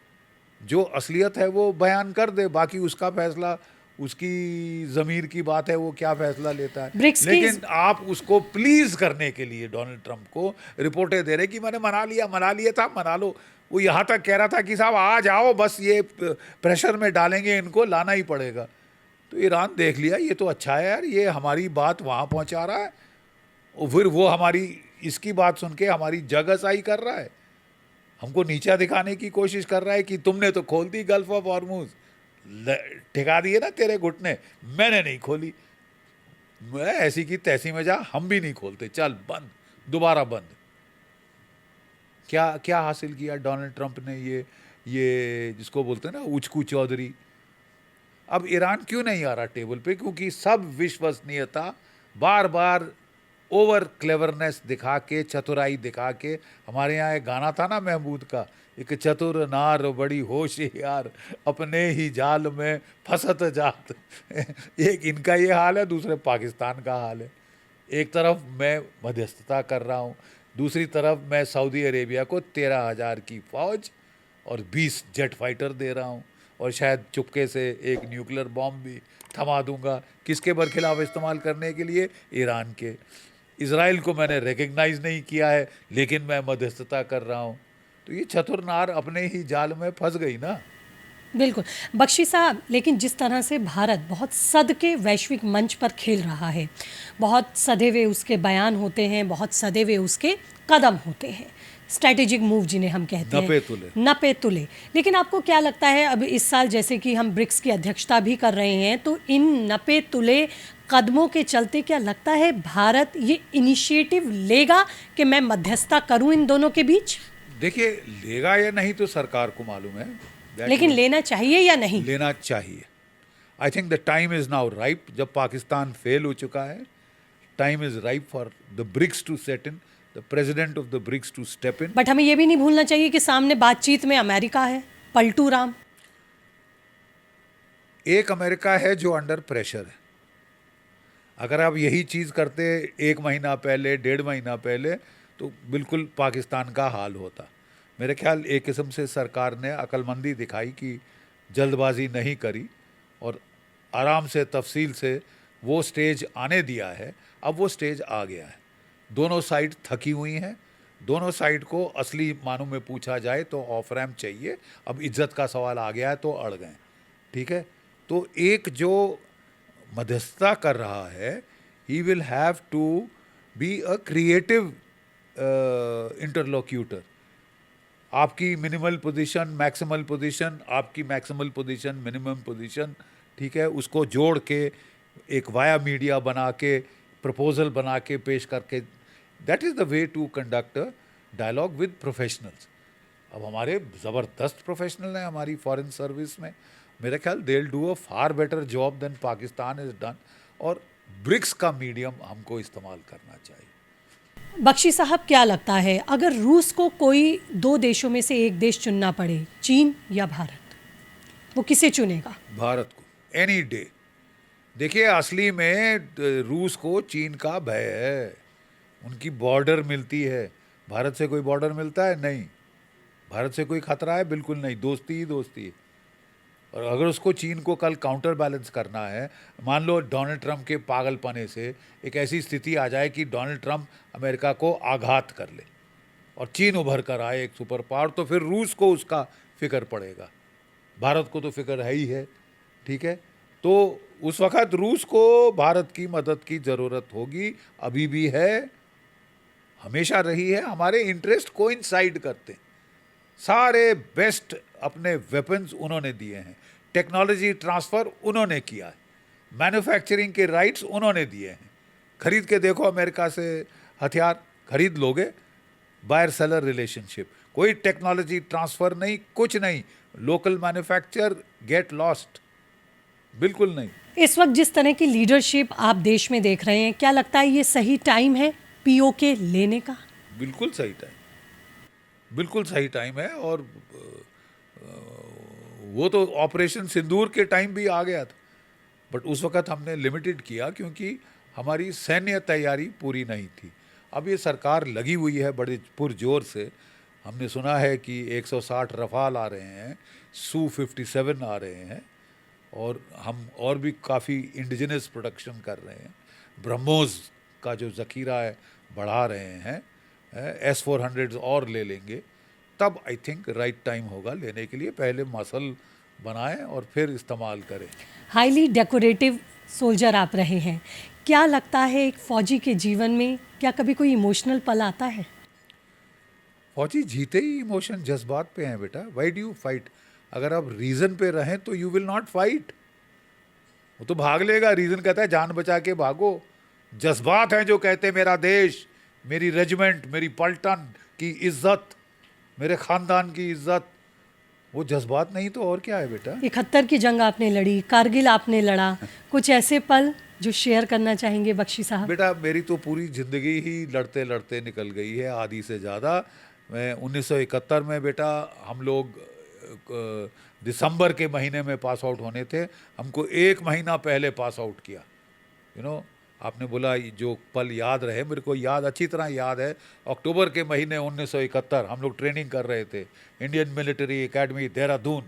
जो असलियत है वो बयान कर दे, बाकी उसका फैसला, उसकी ज़मीर की बात है, वो क्या फैसला लेता है। लेकिन आप उसको प्लीज़ करने के लिए डोनाल्ड ट्रंप को रिपोर्टें दे रहे कि मैंने मना लिया था, मना लो। वो यहाँ तक कह रहा था कि साहब आ जाओ, बस ये प्रेशर में डालेंगे, इनको लाना ही पड़ेगा। तो ईरान देख लिया ये तो अच्छा है यार, ये हमारी बात वहाँ पहुँचा रहा है, और फिर वो हमारी इसकी बात सुन के हमारी जगहसाई कर रहा है, हमको नीचा दिखाने की कोशिश कर रहा है कि तुमने तो खोल दी गल्फ ऑफ हॉर्मुज, ठिका दिए ना तेरे घुटने, मैंने नहीं खोली, मैं ऐसी की तैसी में जा, हम भी नहीं खोलते, चल बंद, दोबारा बंद। क्या क्या हासिल किया डोनाल्ड ट्रंप ने, ये जिसको बोलते हैं ना उचकू चौधरी। अब ईरान क्यों नहीं आ रहा टेबल पे? क्योंकि सब विश्वसनीयता बार बार ओवर क्लेवरनेस दिखा के, चतुराई दिखा के, हमारे यहाँ एक गाना था ना महमूद का, एक चतुर नार बड़ी होशियार, अपने ही जाल में फंसत जात। एक इनका ये हाल है, दूसरे पाकिस्तान का हाल है। एक तरफ मैं मध्यस्थता कर रहा हूँ, दूसरी तरफ मैं सऊदी अरेबिया को 13,000 की फौज और 20 जेट फाइटर दे रहा हूँ, और शायद चुपके से एक न्यूक्लियर बॉम्ब भी थमा दूंगा। किसके बरखिलाफ इस्तेमाल करने के लिए? ईरान के। इसराइल को मैंने रिकग्नाइज नहीं किया है, लेकिन मैं मध्यस्थता कर रहा हूँ। तो ये चतुर नार अपने ही जाल में फंस गई ना। बिल्कुल। बख्शी साहब, लेकिन जिस तरह से भारत बहुत सद के वैश्विक मंच पर खेल रहा है, बहुत सधे हुए उसके बयान होते हैं, बहुत सधे हुए उसके कदम होते हैं, स्ट्रैटेजिक मूव जिन्हें हम कहते हैं, नपे तुले। नपे तुले। लेकिन आपको क्या लगता है, अब इस साल जैसे कि हम ब्रिक्स की अध्यक्षता भी कर रहे हैं, तो इन नपे तुले कदमों के चलते क्या लगता है भारत ये इनिशिएटिव लेगा कि मैं मध्यस्थता करूं इन दोनों के बीच? देखिए, लेगा या नहीं तो सरकार को मालूम है। लेकिन लेना चाहिए या नहीं? लेना चाहिए। I think the time is now ripe. जब पाकिस्तान फेल हो चुका है, time is ripe for the BRICS to set in, the president of the BRICS to step in. But हमें ये भी नहीं भूलना चाहिए कि सामने बातचीत में अमेरिका है, पलटू राम। एक अमेरिका है जो अंडर प्रेशर है। अगर आप यही चीज़ करते 1 महीना पहले, 1.5 महीना पहले, तो बिल्कुल पाकिस्तान का हाल होता। मेरे ख्याल एक किस्म से सरकार ने अक्लमंदी दिखाई कि जल्दबाजी नहीं करी और आराम से तफसील से वो स्टेज आने दिया है। अब वो स्टेज आ गया है। दोनों साइड थकी हुई हैं। दोनों साइड को असली मानों में पूछा जाए तो ऑफ रैम्प चाहिए। अब इज्जत का सवाल आ गया है तो अड़ गए। ठीक है, तो एक जो मध्यस्थता कर रहा है, he will have to be a creative interlocutor. आपकी मिनिमल पोजीशन, मैक्सिमल पोजीशन, आपकी मैक्सिमल पोजीशन, मिनिमम पोजीशन, ठीक है, उसको जोड़ के एक वाया मीडिया बना के, प्रपोजल बना के पेश करके, that is the way to conduct a dialogue with professionals. अब हमारे ज़बरदस्त प्रोफेशनल हैं हमारी फॉरेन सर्विस में। मेरे ख्याल they will do a far better job than Pakistan is done. और ब्रिक्स का मीडियम हमको इस्तेमाल करना चाहिए। बख्शी साहब, क्या लगता है अगर रूस को कोई 2 देशों में से एक देश चुनना पड़े, चीन या भारत, वो किसे चुनेगा? भारत को, एनी डे। देखिए, असली में रूस को चीन का भय है। उनकी बॉर्डर मिलती है। भारत से कोई बॉर्डर मिलता है? नहीं। भारत से कोई खतरा है? बिल्कुल नहीं। दोस्ती ही दोस्ती है। और अगर उसको चीन को कल काउंटर बैलेंस करना है, मान लो डोनाल्ड ट्रंप के पागलपने से एक ऐसी स्थिति आ जाए कि डोनाल्ड ट्रंप अमेरिका को आघात कर ले और चीन उभर कर आए एक सुपर पावर, तो फिर रूस को उसका फिक्र पड़ेगा। भारत को तो फिक्र है ही है। ठीक है, तो उस वक़्त रूस को भारत की मदद की ज़रूरत होगी। अभी भी है, हमेशा रही है। हमारे इंटरेस्ट कोइंसाइड करते हैं। सारे बेस्ट अपने वेपन्स उन्होंने दिए हैं, टेक्नोलॉजी ट्रांसफ़र उन्होंने किया है, मैन्युफैक्चरिंग के राइट्स उन्होंने दिए हैं। खरीद के देखो, अमेरिका से हथियार खरीद लोगे, बायर सेलर रिलेशनशिप, कोई टेक्नोलॉजी ट्रांसफ़र नहीं, कुछ नहीं। लोकल मैन्युफैक्चर गेट लॉस्ट, बिल्कुल नहीं। इस वक्त जिस तरह की लीडरशिप आप देश में देख रहे हैं, क्या लगता है ये सही टाइम है पीओके लेने का? बिल्कुल सही टाइम, बिल्कुल सही टाइम है। और वो तो ऑपरेशन सिंदूर के टाइम भी आ गया था, बट उस वक़्त हमने लिमिटेड किया क्योंकि हमारी सैन्य तैयारी पूरी नहीं थी। अब ये सरकार लगी हुई है बड़े पुरजोर से। हमने सुना है कि 160 रफ़ाल आ रहे हैं, Su-57 आ रहे हैं, और हम और भी काफ़ी इंडिजिनस प्रोडक्शन कर रहे हैं। ब्रह्मोस का जो ज़ख़ीरा है बढ़ा रहे हैं, S-400 और ले लेंगे। तब आई थिंक राइट टाइम होगा लेने के लिए। पहले मसल बनाएं और फिर इस्तेमाल करें। हाईली डेकोरेटिव सोल्जर आप रहे हैं, क्या लगता है एक फौजी के जीवन में क्या कभी कोई इमोशनल पल आता है? फौजी जीते ही इमोशन, जज्बात पे हैं बेटा। Why do you fight? अगर आप रीज़न पे रहें तो यू विल नॉट फाइट। वो तो भाग लेगा। रीज़न कहता है जान बचा के भागो। जज्बात हैं जो कहते हैं मेरा देश, मेरी रेजिमेंट, मेरी पलटन की इज्जत, मेरे ख़ानदान की इज्जत। वो जज्बात नहीं तो और क्या है बेटा। 71 की जंग आपने लड़ी, कारगिल आपने लड़ा, कुछ ऐसे पल जो शेयर करना चाहेंगे बख्शी साहब? बेटा, मेरी तो पूरी ज़िंदगी ही लड़ते लड़ते निकल गई है, आधी से ज़्यादा। मैं 1971 में बेटा हम लोग दिसंबर के महीने में पास आउट होने थे, हमको 1 महीना पहले पास आउट किया। आपने बोला ये जो पल याद रहे, मेरे को याद अच्छी तरह याद है। अक्टूबर के महीने 1971 हम लोग ट्रेनिंग कर रहे थे इंडियन मिलिट्री एकेडमी देहरादून।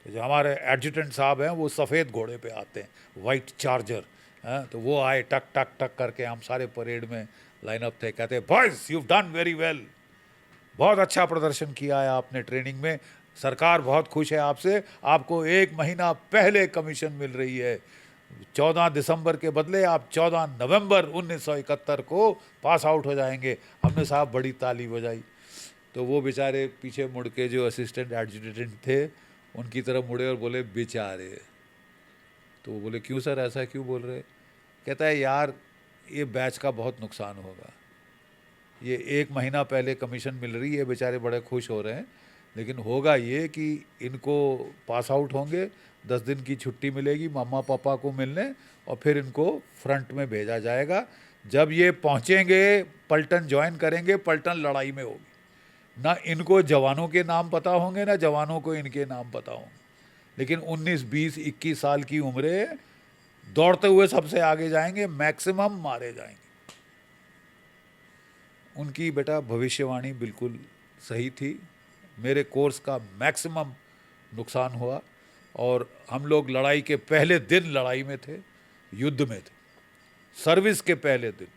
तो जो हमारे एडजुटेंट साहब हैं वो सफ़ेद घोड़े पे आते हैं, वाइट चार्जर, तो वो आए टक टक टक करके, हम सारे परेड में लाइनअप थे। कहते boys you done very well, बहुत अच्छा प्रदर्शन किया है आपने ट्रेनिंग में, सरकार बहुत खुश है आपसे, आपको 1 महीना पहले कमीशन मिल रही है। 14 दिसंबर के बदले आप 14 नवंबर 1971 को पास आउट हो जाएंगे। हमने साहब बड़ी ताली बजाई। तो वो बेचारे पीछे मुड़ के जो असिस्टेंट एडजुटेंट थे उनकी तरफ मुड़े और बोले बेचारे। तो वो बोले क्यों सर, ऐसा क्यों बोल रहे? कहता है यार ये बैच का बहुत नुकसान होगा, ये 1 महीना पहले कमीशन मिल रही है, बेचारे बड़े खुश हो रहे हैं, लेकिन होगा ये कि इनको पास आउट होंगे, 10 दिन की छुट्टी मिलेगी मम्मा पापा को मिलने, और फिर इनको फ्रंट में भेजा जाएगा। जब ये पहुंचेंगे पलटन ज्वाइन करेंगे, पलटन लड़ाई में होगी, ना इनको जवानों के नाम पता होंगे ना जवानों को इनके नाम पता होंगे, लेकिन 19, 20, 21 साल की उम्र दौड़ते हुए सबसे आगे जाएंगे, मैक्सिमम मारे जाएंगे। उनकी बेटा भविष्यवाणी बिल्कुल सही थी। मेरे कोर्स का मैक्सिमम नुकसान हुआ, और हम लोग लड़ाई के पहले दिन लड़ाई में थे, युद्ध में थे, सर्विस के पहले दिन।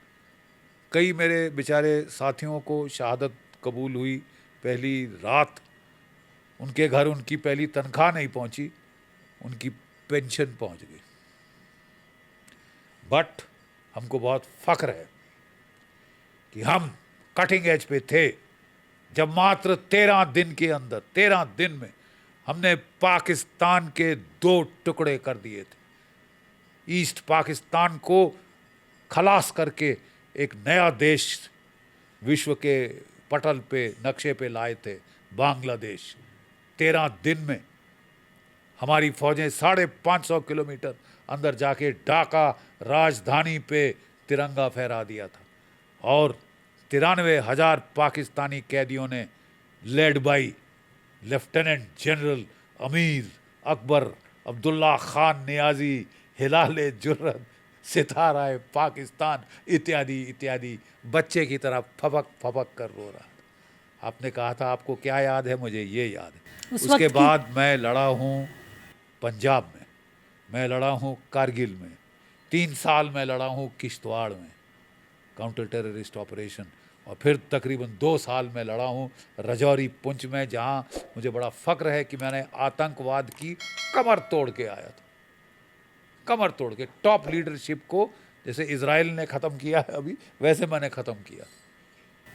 कई मेरे बेचारे साथियों को शहादत कबूल हुई पहली रात, उनके घर उनकी पहली तनख्वाह नहीं पहुंची, उनकी पेंशन पहुंच गई। बट हमको बहुत फख्र है कि हम कटिंग एज पे थे, जब मात्र 13 दिन के अंदर, 13 दिन में हमने पाकिस्तान के 2 टुकड़े कर दिए थे। ईस्ट पाकिस्तान को खलास करके एक नया देश विश्व के पटल पे, नक्शे पे लाए थे, बांग्लादेश। 13 दिन में हमारी फौजें 550 किलोमीटर अंदर जाके ढाका राजधानी पे तिरंगा फहरा दिया था, और 93,000 पाकिस्तानी कैदियों ने led by lieutenant general Amir Akbar Abdullah Khan Niazi, हिलाल जुर्रत, सितारा पाकिस्तान इत्यादि इत्यादि, बच्चे की तरह फपक फपक कर रो रहा। आपने कहा था आपको क्या याद है, मुझे ये याद है। उसके बाद मैं लड़ा हूँ पंजाब में, मैं लड़ा हूँ कारगिल में, 3 साल मैं लड़ा हूँ किश्तवाड़ में काउंटर टेररिस्ट ऑपरेशन, और फिर तकरीबन 2 साल में लड़ा हूँ रजौरी पुंछ में, जहाँ मुझे बड़ा फ़ख्र है कि मैंने आतंकवाद की कमर तोड़ के आया था, कमर तोड़ के। टॉप लीडरशिप को जैसे इजराइल ने ख़त्म किया है अभी, वैसे मैंने ख़त्म किया।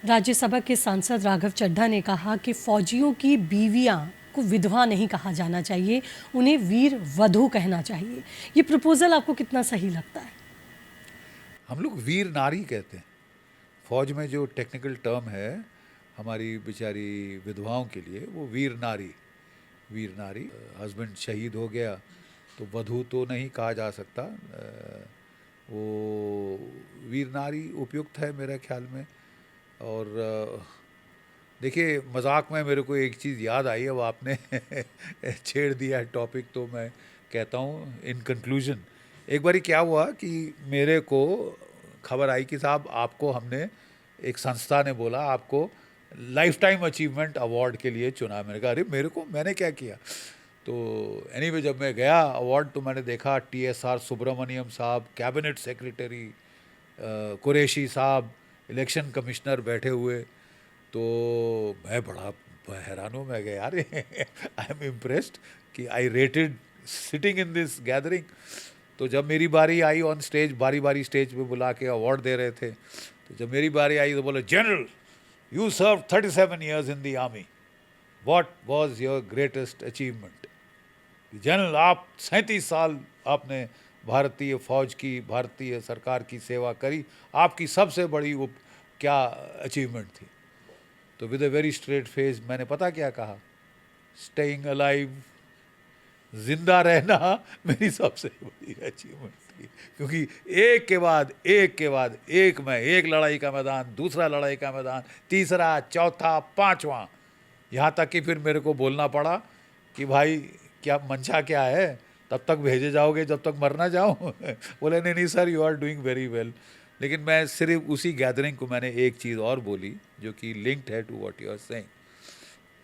राज्यसभा के सांसद राघव चड्ढा ने कहा कि फौजियों की बीवियां को विधवा नहीं कहा जाना चाहिए, उन्हें वीर वधू कहना चाहिए। ये प्रपोजल आपको कितना सही लगता है? हम लोग वीर नारी कहते हैं, फौज में जो टेक्निकल टर्म है हमारी बेचारी विधवाओं के लिए, वो वीर नारी, वीर नारी। हस्बैंड शहीद हो गया तो वधू तो नहीं कहा जा सकता, वो वीर नारी उपयुक्त है मेरे ख्याल में। और देखिए मजाक में मेरे को एक चीज़ याद आई, अब आपने छेड़ दिया है टॉपिक, तो मैं कहता हूँ इन कंक्लूजन। एक बारी क्या हुआ कि मेरे को खबर आई कि साहब आपको हमने, एक संस्था ने बोला आपको लाइफ टाइम अचीवमेंट अवार्ड के लिए चुना। मैंने कहा अरे मेरे को, मैंने क्या किया? तो एनीवे जब मैं गया अवार्ड तो मैंने देखा TSR सुब्रमण्यम साहब, कैबिनेट सेक्रेटरी कुरैशी साहब, इलेक्शन कमिश्नर बैठे हुए। तो मैं बड़ा हैरान हूँ, मैं गया यार आई एम इम्प्रेस्ड कि आई rated sitting in this gathering. तो जब मेरी बारी आई ऑन स्टेज, बारी बारी स्टेज पे बुला के अवार्ड दे रहे थे, तो जब मेरी बारी आई तो बोले general you serve 37 years in the army, what was your greatest achievement? General आप 37 साल आपने भारतीय फौज की, भारतीय सरकार की सेवा करी, आपकी सबसे बड़ी क्या अचीवमेंट थी? तो with a very straight face मैंने पता क्या कहा, स्टेइंग अलाइव, जिंदा रहना मेरी सबसे बड़ी अचीवमेंट। थी, क्योंकि एक के बाद एक में एक लड़ाई का मैदान, दूसरा लड़ाई का मैदान, तीसरा, चौथा, पांचवा, यहाँ तक कि फिर मेरे को बोलना पड़ा कि भाई क्या मंशा क्या है, तब तक भेजे जाओगे जब तक मर ना जाओ। बोले नहीं नहीं sir, you are doing very well. लेकिन मैं सिर्फ उसी गैदरिंग को मैंने एक चीज़ और बोली जो कि लिंक्ड है to what you are saying,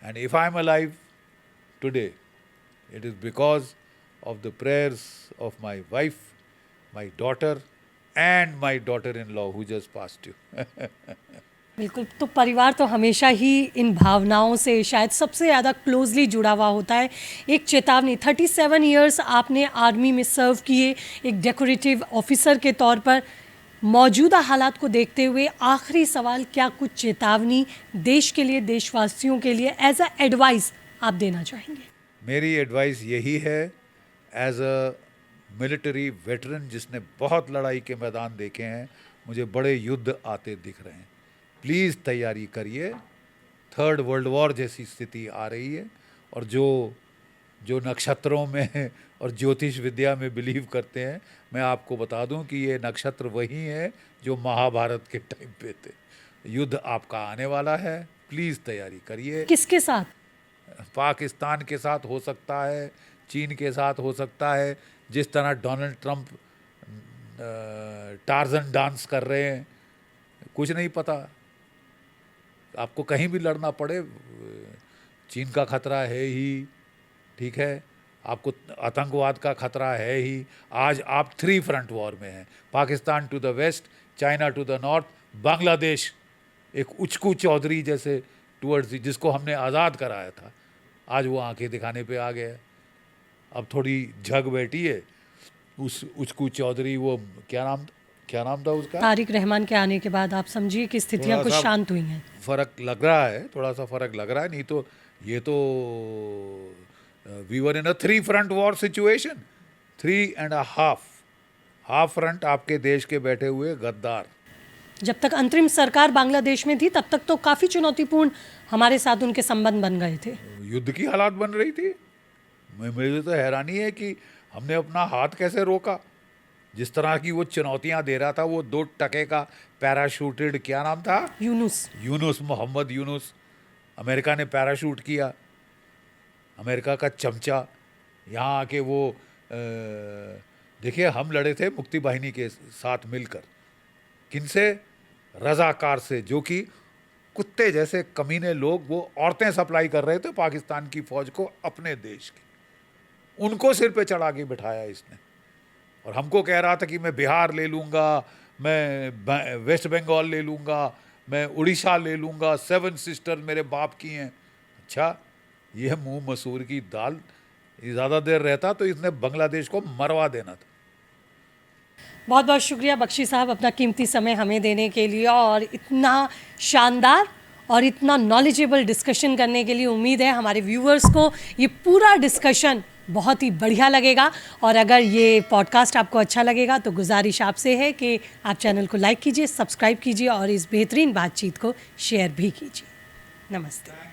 and if I am alive today it is because of the prayers of my wife, my daughter and my daughter-in-law who just passed you. बिल्कुल, तो परिवार तो हमेशा ही इन भावनाओं से शायद सबसे ज़्यादा क्लोजली जुड़ा हुआ होता है। एक चेतावनी, 37 इयर्स आपने आर्मी में सर्व किए एक डेकोरेटिव ऑफिसर के तौर पर। मौजूदा हालात को देखते हुए आखिरी सवाल, क्या कुछ चेतावनी देश के लिए, देशवासियों के लिए एज अ एडवाइस आप देना चाहेंगे? मेरी एडवाइस यही है, एज अ मिलिट्री वेटरन जिसने बहुत लड़ाई के मैदान देखे हैं, मुझे बड़े युद्ध आते दिख रहे हैं, प्लीज़ तैयारी करिए। थर्ड वर्ल्ड वॉर जैसी स्थिति आ रही है, और जो नक्षत्रों में और ज्योतिष विद्या में बिलीव करते हैं, मैं आपको बता दूं कि ये नक्षत्र वही हैं जो महाभारत के टाइम पे थे। युद्ध आपका आने वाला है, प्लीज़ तैयारी करिए। किसके साथ? पाकिस्तान के साथ हो सकता है, चीन के साथ हो सकता है। जिस तरह डोनाल्ड ट्रंप टार्जन डांस कर रहे हैं, कुछ नहीं पता, आपको कहीं भी लड़ना पड़े, चीन का खतरा है ही, ठीक है, आपको आतंकवाद का खतरा है ही। आज आप 3 फ्रंट वॉर में हैं, Pakistan to the west, China to the north, Bangladesh एक उचकू चौधरी जैसे टूवर्ड्स, जिसको हमने आज़ाद कराया था, आज वो आंखें दिखाने पे आ गया। अब थोड़ी झग बैठी है उस उचकू चौधरी, वो क्या नाम था उसका, तारिक रहमान के आने के बाद आप समझिए कि स्थितियां कुछ शांत हुई हैं। फ़र्क लग रहा है, थोड़ा सा फ़र्क लग रहा है, नहीं तो ये तो we were in a 3 front war situation, 3.5 front आपके देश के बैठे हुए गद्दार। जब तक अंतरिम सरकार बांग्लादेश में थी तब तक तो काफ़ी चुनौतीपूर्ण हमारे साथ उनके संबंध बन गए थे। युद्ध की हालात बन रही थी। मुझे तो हैरानी है कि हमने अपना हाथ कैसे रोका। जिस तरह की वो चुनौतियां दे रहा था, वो 2 टके का पैराशूटेड, क्या नाम था, यूनुस, मोहम्मद यूनुस, अमेरिका ने पैराशूट किया, अमेरिका का चमचा यहाँ आके वो देखिए, हम लड़े थे मुक्ति बाहिनी के साथ मिलकर, किनसे, रजाकार से, जो कि कुत्ते जैसे कमीने लोग, वो औरतें सप्लाई कर रहे थे पाकिस्तान की फौज को अपने देश की, उनको सिर पे चढ़ा के बिठाया इसने, और हमको कह रहा था कि मैं बिहार ले लूँगा, मैं वेस्ट बंगाल ले लूँगा, मैं उड़ीसा ले लूँगा, 7 सिस्टर मेरे बाप की हैं। अच्छा, ये मुंह मसूर की दाल, ज़्यादा देर रहता तो इसने बांग्लादेश को मरवा देना था। बहुत बहुत शुक्रिया बख्शी साहब, अपना कीमती समय हमें देने के लिए और इतना शानदार और इतना नॉलेजेबल डिस्कशन करने के लिए। उम्मीद है हमारे व्यूअर्स को ये पूरा डिस्कशन बहुत ही बढ़िया लगेगा, और अगर ये पॉडकास्ट आपको अच्छा लगेगा तो गुजारिश आपसे है कि आप चैनल को लाइक कीजिए, सब्सक्राइब कीजिए और इस बेहतरीन बातचीत को शेयर भी कीजिए। नमस्ते।